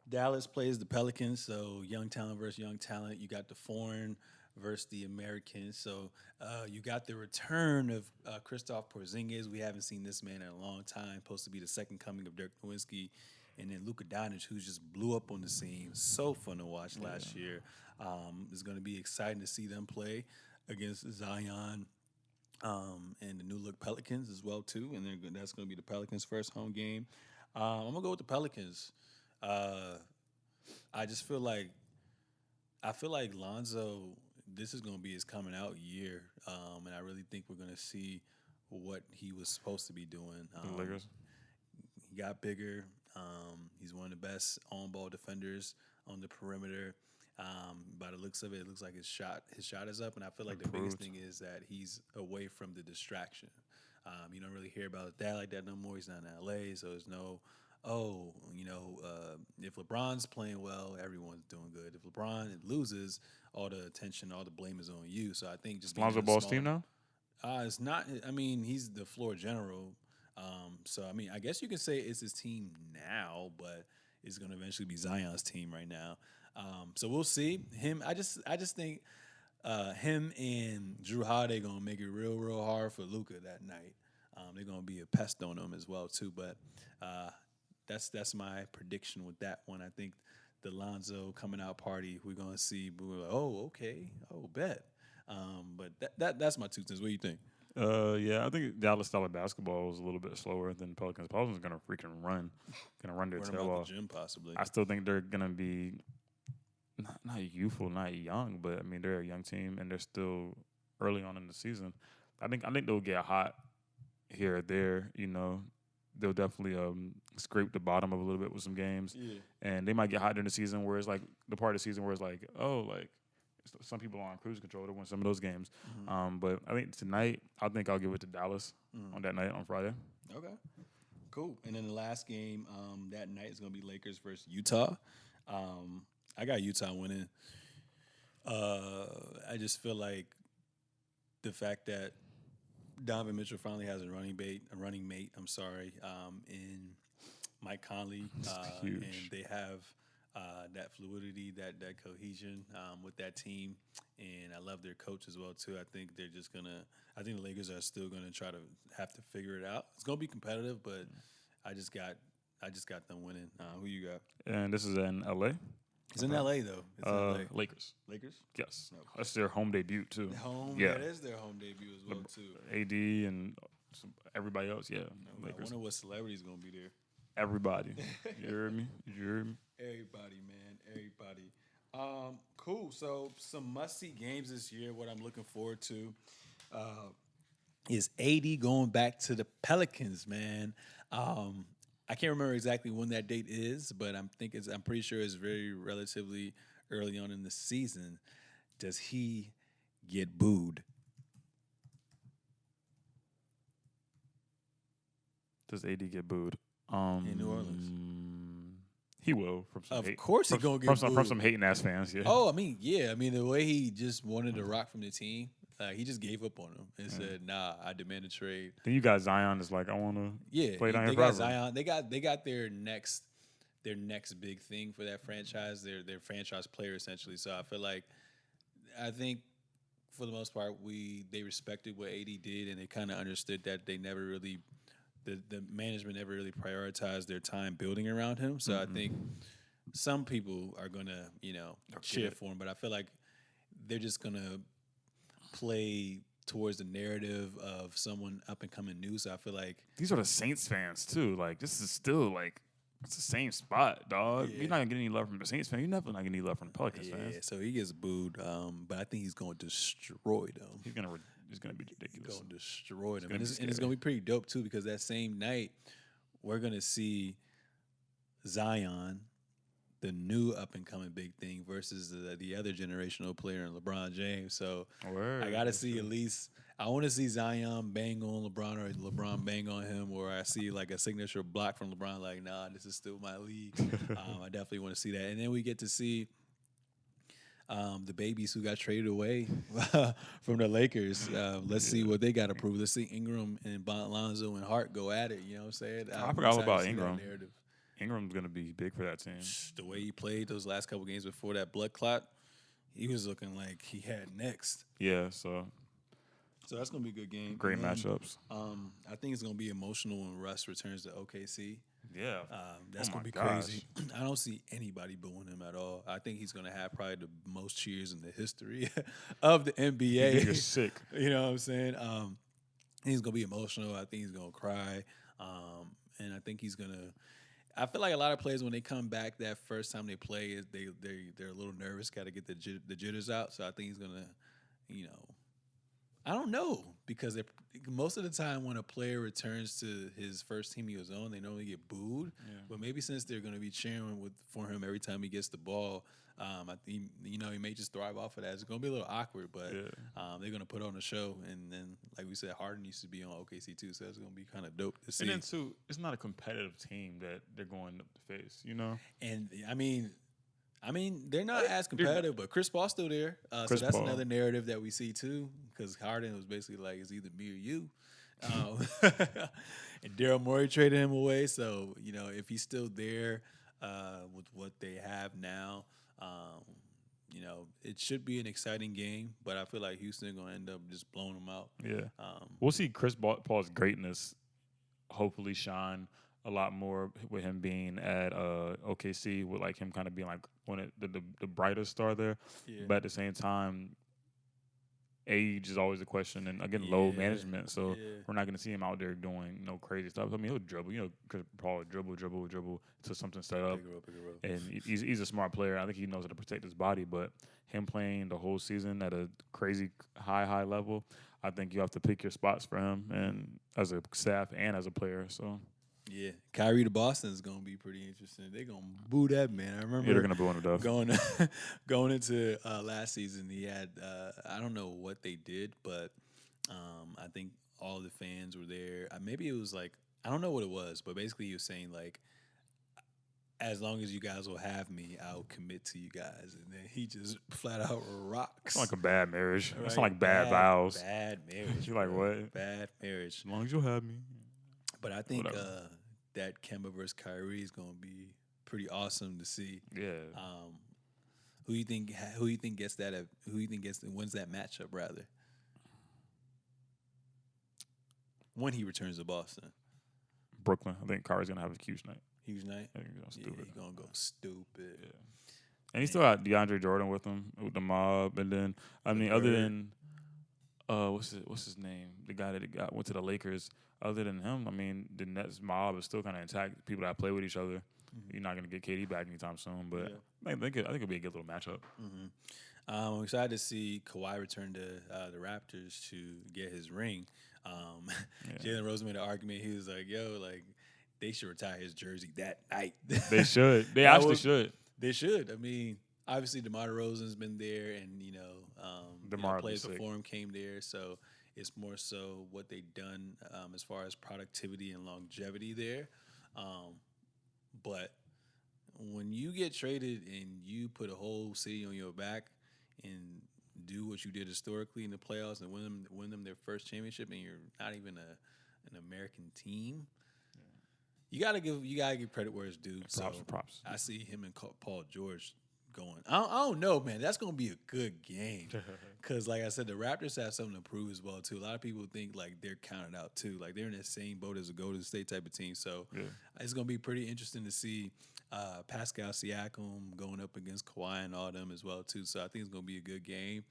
Dallas plays the Pelicans. So young talent versus young talent. You got the foreign versus the Americans. So you got the return of Kristaps Porzingis. We haven't seen this man in a long time. Supposed to be the second coming of Dirk Nowitzki. And then Luka Doncic, who just blew up on the scene. So fun to watch last year. It's going to be exciting to see them play against Zion and the new look Pelicans as well, too. And that's going to be the Pelicans' first home game. I'm going to go with the Pelicans. I just feel like Lonzo, this is going to be his coming out year, and I really think we're going to see what he was supposed to be doing. He got bigger. He's one of the best on-ball defenders on the perimeter. By the looks of it, it looks like his shot is up, and I feel like the biggest thing is that he's away from the distraction. You don't really hear about that like that no more. He's not in LA, so there's no oh, if LeBron's playing well, everyone's doing good. If LeBron loses, all the attention, all the blame is on you. So I think just being Lonzo in a Ball's smaller, team now? it's not. I mean, he's the floor general. So I mean, I guess you can say it's his team now, but it's going to eventually be Zion's team right now. So we'll see him. I just think him and Drew Holiday gonna make it real hard for Luca that night. They're gonna be a pest on him as well too. But uh, that's my prediction with that one. I think the Lonzo coming out party we're gonna see. We're like, oh, okay, oh, bet. But that's my 2 cents. What do you think? Yeah, I think Dallas style of basketball was a little bit slower than Pelicans. Pelicans gonna freaking gonna run their Run tail about off. the gym possibly. I still think they're gonna be not youthful, not young, but I mean they're a young team and they're still early on in the season. I think they'll get hot here or there. They'll definitely scrape the bottom of a little bit with some games, Yeah. and they might get hot during the season where it's like the part of the season where it's like, oh, like some people are on cruise control to win some of those games. But I think tonight, I think I'll give it to Dallas on that night on Friday. Okay. Cool. And then the last game that night is going to be Lakers versus Utah. I got Utah winning. I just feel like the fact that Donovan Mitchell finally has a running mate. I'm sorry, in Mike Conley, huge. and they have that fluidity, that cohesion with that team, and I love their coach as well too. I think the Lakers are still gonna try to have to figure it out. It's gonna be competitive, but I just got them winning. Who you got? And this is in LA. It's in LA though. It's in LA. Lakers. Lakers. Yes, Okay. that's their home debut too. Yeah, it is their home debut as well too. AD and everybody else. Yeah, I Lakers. wonder what celebrity's gonna be there. Everybody. You heard me. Everybody, man. Everybody. Cool. So some must-see games this year. What I'm looking forward to is AD going back to the Pelicans, man. I can't remember exactly when that date is, but I'm pretty sure it's very relatively early on in the season. Does he get booed? Does AD get booed? In New Orleans? He will from some Of course he's gonna get from booed. some hating ass fans. Yeah. Oh, I mean, yeah. I mean, the way he just wanted to rock from the team, he just gave up on him and said, "Nah, I demand a trade." Then you got Zion is like, I want to play down here they forever. got Zion. They got their next big thing for that franchise. Their franchise player essentially. So I think for the most part they respected what AD did and they kind of understood that they never really the management never really prioritized their time building around him. So I think some people are gonna cheer for him, but I feel like they're just gonna play towards the narrative of someone up and coming new. So I feel like These are the Saints fans too. Like this is still like it's the same spot, dog. Yeah. You're not gonna get any love from the Saints fan. You're never not gonna get any love from the Pelicans fans. so he gets booed. But I think he's going to destroy them. He's gonna be ridiculous. He's going to destroy them, gonna be and it's going to be pretty dope too because that same night we're going to see Zion, the new up and coming big thing, versus the other generational player in LeBron James. So I got to see at least. I want to see Zion bang on LeBron or LeBron bang on him, or I see like a signature block from LeBron. Like, nah, this is still my league. I definitely want to see that, and then we get to see the babies who got traded away from the Lakers. Let's see what they got to prove. Let's see Ingram and Lonzo and Hart go at it. You know what I'm saying? I forgot all about Ingram. Ingram's gonna be big for that team. The way he played those last couple games before that blood clot, he was looking like he had next. Yeah, so that's gonna be a good game. Great matchups. I think it's gonna be emotional when Russ returns to OKC. Yeah, that's gonna be crazy. I don't see anybody booing him at all. I think he's gonna have probably the most cheers in the history of the NBA. You're sick. You know what I'm saying? He's gonna be emotional. I think he's gonna cry, and I think he's gonna. I feel like a lot of players when they come back that first time they play, they're a little nervous, got to get the jitters out. So I think he's gonna, I don't know because most of the time when a player returns to his first team he was on, they normally get booed. Yeah. But maybe since they're gonna be cheering for him every time he gets the ball, I think he may just thrive off of that. It's going to be a little awkward, but they're going to put on a show. And then, like we said, Harden used to be on OKC too, so it's going to be kind of dope to see. And then too, it's not a competitive team that they're going up to face, And I mean, they're not as competitive, but Chris Paul's still there. So that's another narrative that we see too, because Harden was basically like, it's either me or you. And Daryl Morey traded him away. So, if he's still there with what they have now, it should be an exciting game. But I feel like Houston going to end up just blowing them out. Yeah. We'll see Chris Paul's greatness hopefully shine a lot more with him being at OKC, with like him kind of being like the brightest star there. Yeah. But at the same time, age is always a question, and again, load management. So we're not going to see him out there doing no crazy stuff. I mean, he'll dribble. Chris Paul dribble to something set up. And he's a smart player. I think he knows how to protect his body. But him playing the whole season at a crazy high level, I think you have to pick your spots for him, and as a staff and as a player. So. Yeah, Kyrie to Boston is going to be pretty interesting. They're going to boo that man. I remember they're going to boo him to death. Going into last season, he had I don't know what they did, but I think all the fans were there. Maybe it was like, I don't know what it was, but basically he was saying like, as long as you guys will have me, I'll commit to you guys. And then he just flat out rocks. It's like a bad marriage. Right? It's like bad vows. Bad marriage. You're like, what? Bad marriage. As long as you'll have me. But I think that Kemba versus Kyrie is going to be pretty awesome to see. Yeah. Who you think gets that? Who you think wins that matchup rather? When he returns to Boston. Brooklyn. I think Kyrie's going to have a huge night. Huge night? I think he's going stupid. He's going to go stupid. Yeah. And he still got DeAndre Jordan with him, with the mob. And then, other than, what's his name? The guy that went to the Lakers. Other than him, the Nets mob is still kind of intact. People that play with each other. Mm-hmm. You're not going to get KD back anytime soon. But I think it'll be a good little matchup. Mm-hmm. I'm excited to see Kawhi return to the Raptors to get his ring. Jalen Rose made an argument. He was like, they should retire his jersey that night. They should. They actually should. They should. Obviously, DeMar DeRozan's been there, and players before him came there. So it's more so what they've done as far as productivity and longevity there. But when you get traded and you put a whole city on your back and do what you did historically in the playoffs and win them their first championship, and you're not even an American team. You gotta give credit where it's due. Props. I see him and Paul George going. I don't know, man. That's gonna be a good game because, like I said, the Raptors have something to prove as well too. A lot of people think like they're counted out too, like they're in the same boat as a Golden State type of team. So it's gonna be pretty interesting to see Pascal Siakam going up against Kawhi and all them as well too. So I think it's gonna be a good game.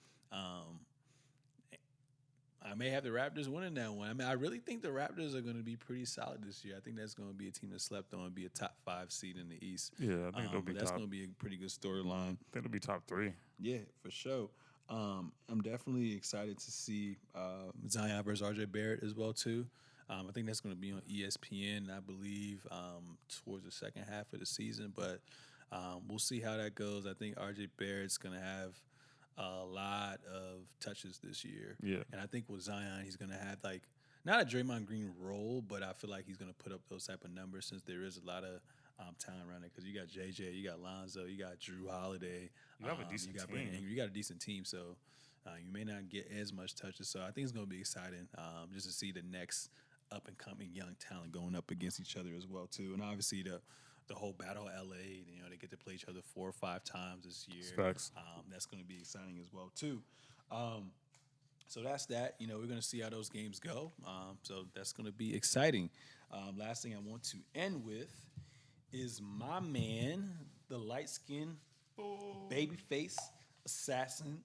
I may have the Raptors winning that one. I really think the Raptors are going to be pretty solid this year. I think that's going to be a team that slept on, be a top 5 seed in the East. Yeah, I think they'll be that's going to be a pretty good storyline. I think they'll be top 3. Yeah, for sure. I'm definitely excited to see Zion versus RJ Barrett as well too. I think that's going to be on ESPN, I believe, towards the second half of the season. But we'll see how that goes. I think RJ Barrett's going to have a lot of touches this year. Yeah. And I think with Zion, he's going to have like not a Draymond Green role, but I feel like he's going to put up those type of numbers since there is a lot of talent around there. Because you got JJ, you got Lonzo, you got Drew Holiday. You have a decent team. You got a decent team, so you may not get as much touches. So I think it's going to be exciting just to see the next up-and-coming young talent going up against each other as well, too. And obviously the whole battle of LA, they get to play each other 4 or 5 times this year. Facts. That's going to be exciting as well, too. So that's that. We're going to see how those games go. So that's going to be exciting. Last thing I want to end with is my man, the light-skinned babyface assassin,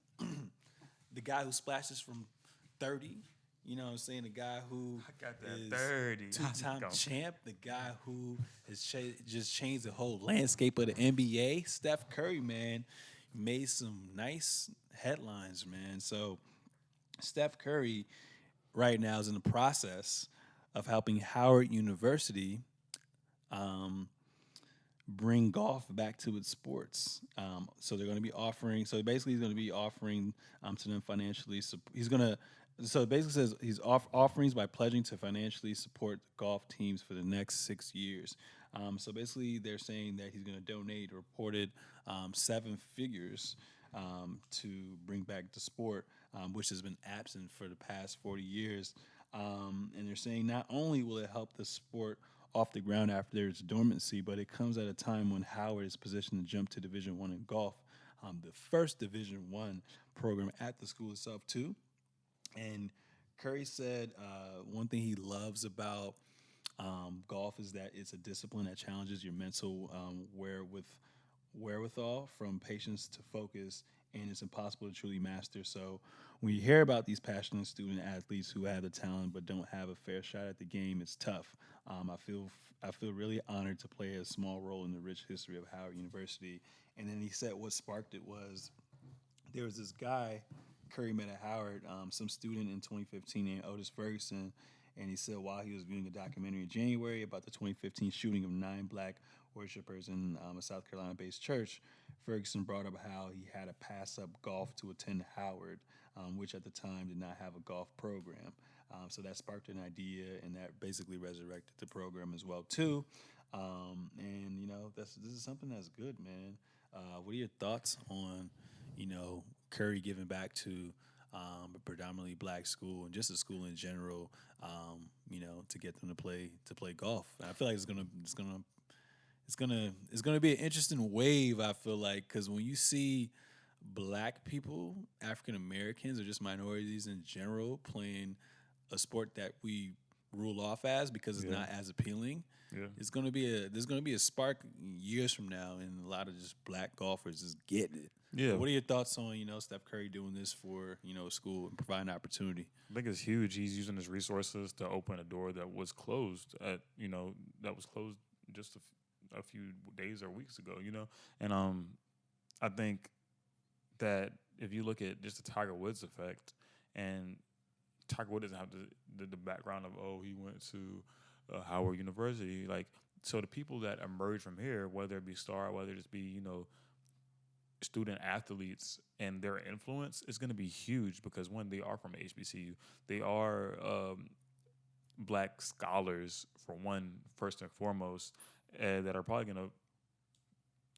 the guy who splashes from 30. You know what I'm saying? The guy who is 30. 2-time champ, the guy who has just changed the whole landscape of the NBA. Steph Curry, man, made some nice headlines, man. So Steph Curry right now is in the process of helping Howard University bring golf back to its sports. So they're going to be offering. So basically, he's going to be offering to them financially. He's going to. So it basically says he's offerings by pledging to financially support golf teams for the next 6 years. So basically, they're saying that he's going to donate reported 7 figures to bring back the sport, which has been absent for the past 40 years. And they're saying not only will it help the sport off the ground after its dormancy, but it comes at a time when Howard is positioned to jump to Division One in golf, the first Division One program at the school itself too. And Curry said one thing he loves about golf is that it's a discipline that challenges your mental wherewithal, from patience to focus, and it's impossible to truly master. So when you hear about these passionate student athletes who have the talent but don't have a fair shot at the game, it's tough. I feel really honored to play a small role in the rich history of Howard University. And then he said what sparked it was there was this guy Curry met at Howard, some student in 2015 named Otis Ferguson, and he said while he was viewing a documentary in January about the 2015 shooting of 9 black worshipers in a South Carolina-based church, Ferguson brought up how he had to pass up golf to attend Howard, which at the time did not have a golf program. So that sparked an idea, and that basically resurrected the program as well too. And this is something that's good, man. What are your thoughts on Curry giving back to a predominantly black school and just a school in general, to get them to play golf? I feel like it's gonna be an interesting wave. I feel like because when you see black people, African Americans, or just minorities in general playing a sport that we rule off as because it's not as appealing. Yeah. There's gonna be a spark years from now, and a lot of just black golfers just getting it. Yeah. What are your thoughts on Steph Curry doing this for school and providing opportunity? I think it's huge. He's using his resources to open a door that was closed just a few days or weeks ago. And I think that if you look at just the Tiger Woods effect, and Tiger Woods doesn't have the background of he went to Howard University, so the people that emerge from here, whether it be star, whether it just be student athletes, and their influence is going to be huge because when they are from HBCU, they are black scholars for one, first and foremost, that are probably going to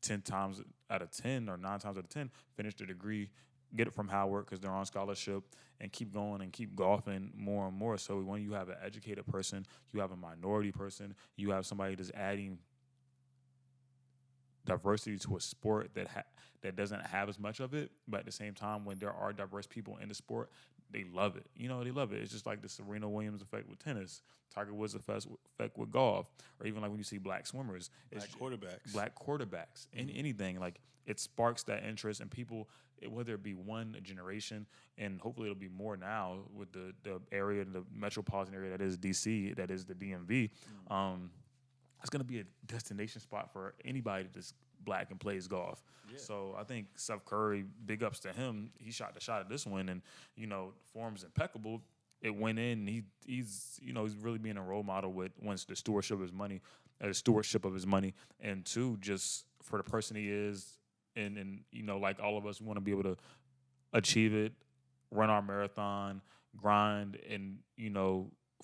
10 times out of 10 or 9 times out of 10 finish their degree, get it from Howard because they're on scholarship, and keep going and keep golfing more and more. So when you have an educated person, you have a minority person, you have somebody that's adding diversity to a sport that doesn't have as much of it, but at the same time, when there are diverse people in the sport, they love it. They love it. It's just like the Serena Williams effect with tennis, Tiger Woods effect with golf, or even like when you see black swimmers, black quarterbacks, anything. It sparks that interest, and people, whether it be one generation, and hopefully it'll be more now with the area, the metropolitan area that is DC, that is the DMV. It's going to be a destination spot for anybody that's black and plays golf. Yeah. So I think Steph Curry, big ups to him. He shot the shot at this one, and form's impeccable. It went in. He's really being a role model with once the stewardship of his money, and two, just for the person he is, and like all of us, we want to be able to achieve it, run our marathon, grind, and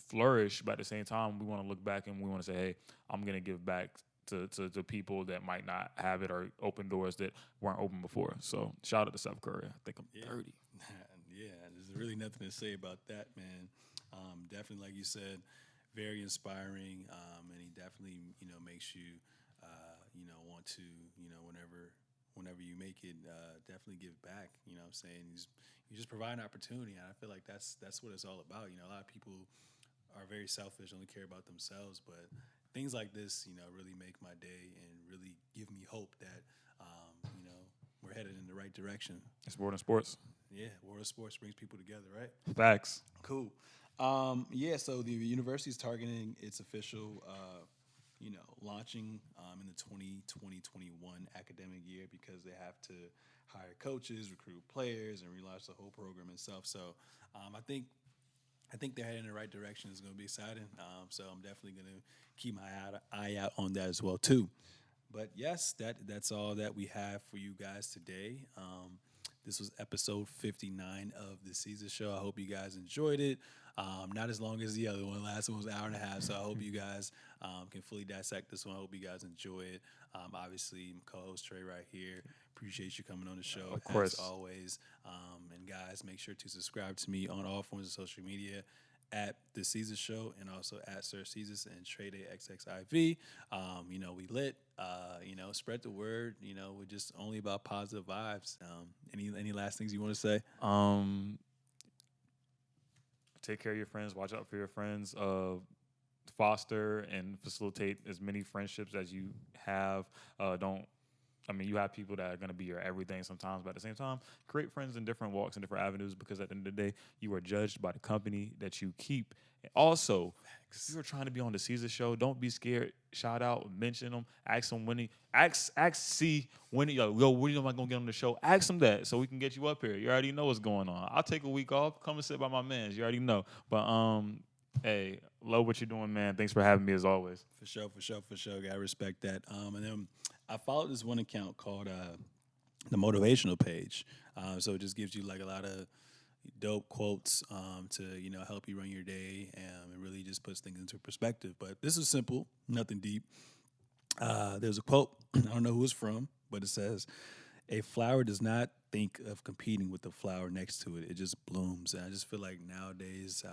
flourish, but at the same time, we want to look back and we want to say, hey, I'm going to give back to people that might not have it, or open doors that weren't open before. So shout out to Steph Curry. I think I'm 30. Yeah, there's really nothing to say about that, man. Definitely, like you said, very inspiring, and he definitely, makes you, want to, whenever you make it, definitely give back. You know what I'm saying? You just provide an opportunity, and I feel like that's what it's all about. A lot of people are very selfish, only care about themselves, but things like this, really make my day and really give me hope that, we're headed in the right direction. It's more than sports. Yeah, world of sports brings people together, right? Facts. Cool. So the university is targeting its official, launching in the 2020-21 academic year because they have to hire coaches, recruit players, and relaunch the whole program itself. So I think they're heading in the right direction. It's going to be exciting. So I'm definitely going to keep my eye out on that as well, too. But yes, that's all that we have for you guys today. This was episode 59 of the Seezus Show. I hope you guys enjoyed it. Not as long as the other one. Last one was an hour and a half, so I hope you guys can fully dissect this one. I hope you guys enjoy it. Obviously, co-host Trey right here. Appreciate you coming on the show, Of course. as always. And guys, make sure to subscribe to me on all forms of social media at the Seezus Show and also at Sir Seezus and Trade XXIV. We lit. Spread the word. We're just only about positive vibes. Any last things you want to say? Take care of your friends. Watch out for your friends. Foster and facilitate as many friendships as you have. You have people that are going to be your everything sometimes, but at the same time, create friends in different walks and different avenues, because at the end of the day, you are judged by the company that you keep. And also, if you are trying to be on the Seezus Show, don't be scared. Shout out, mention them, ask them when ask C when yo, when am I gonna get on the show? Ask them that so we can get you up here. You already know what's going on. I'll take a week off. Come and sit by my mans. You already know. But hey, love what you're doing, man. Thanks for having me as always. For sure. Gotta respect that. And then I followed this one account called the Motivational Page. So it just gives you like a lot of dope quotes to help you run your day, and it really just puts things into perspective. But this is simple, nothing deep. There's a quote, I don't know who it's from, but it says, "A flower does not think of competing with the flower next to it. It just blooms." And I just feel like nowadays,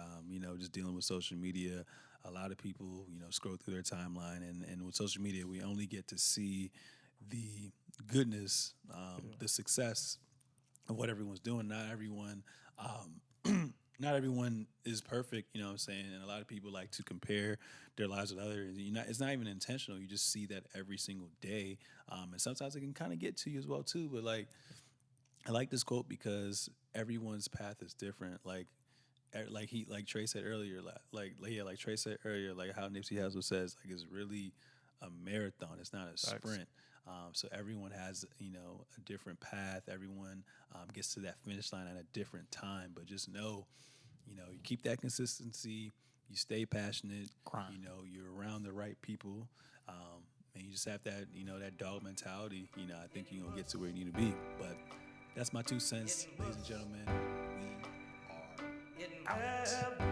just dealing with social media, a lot of people, scroll through their timeline, and with social media, we only get to see the goodness, the success of what everyone's doing. Not everyone is perfect, you know what I'm saying? And a lot of people like to compare their lives with others. It's not even intentional. You just see that every single day. And sometimes it can kind of get to you as well, too. But, I like this quote because everyone's path is different. Like Trey said earlier, like Trey said earlier, like how Nipsey Hussle says, like, it's really a marathon. It's not a sprint. So everyone has, a different path. Everyone gets to that finish line at a different time. But just know, you keep that consistency. You stay passionate. You're around the right people. And you just have that, that dog mentality. I think you're going to get to where you need to be. But that's my 2 cents, ladies and gentlemen. We are out.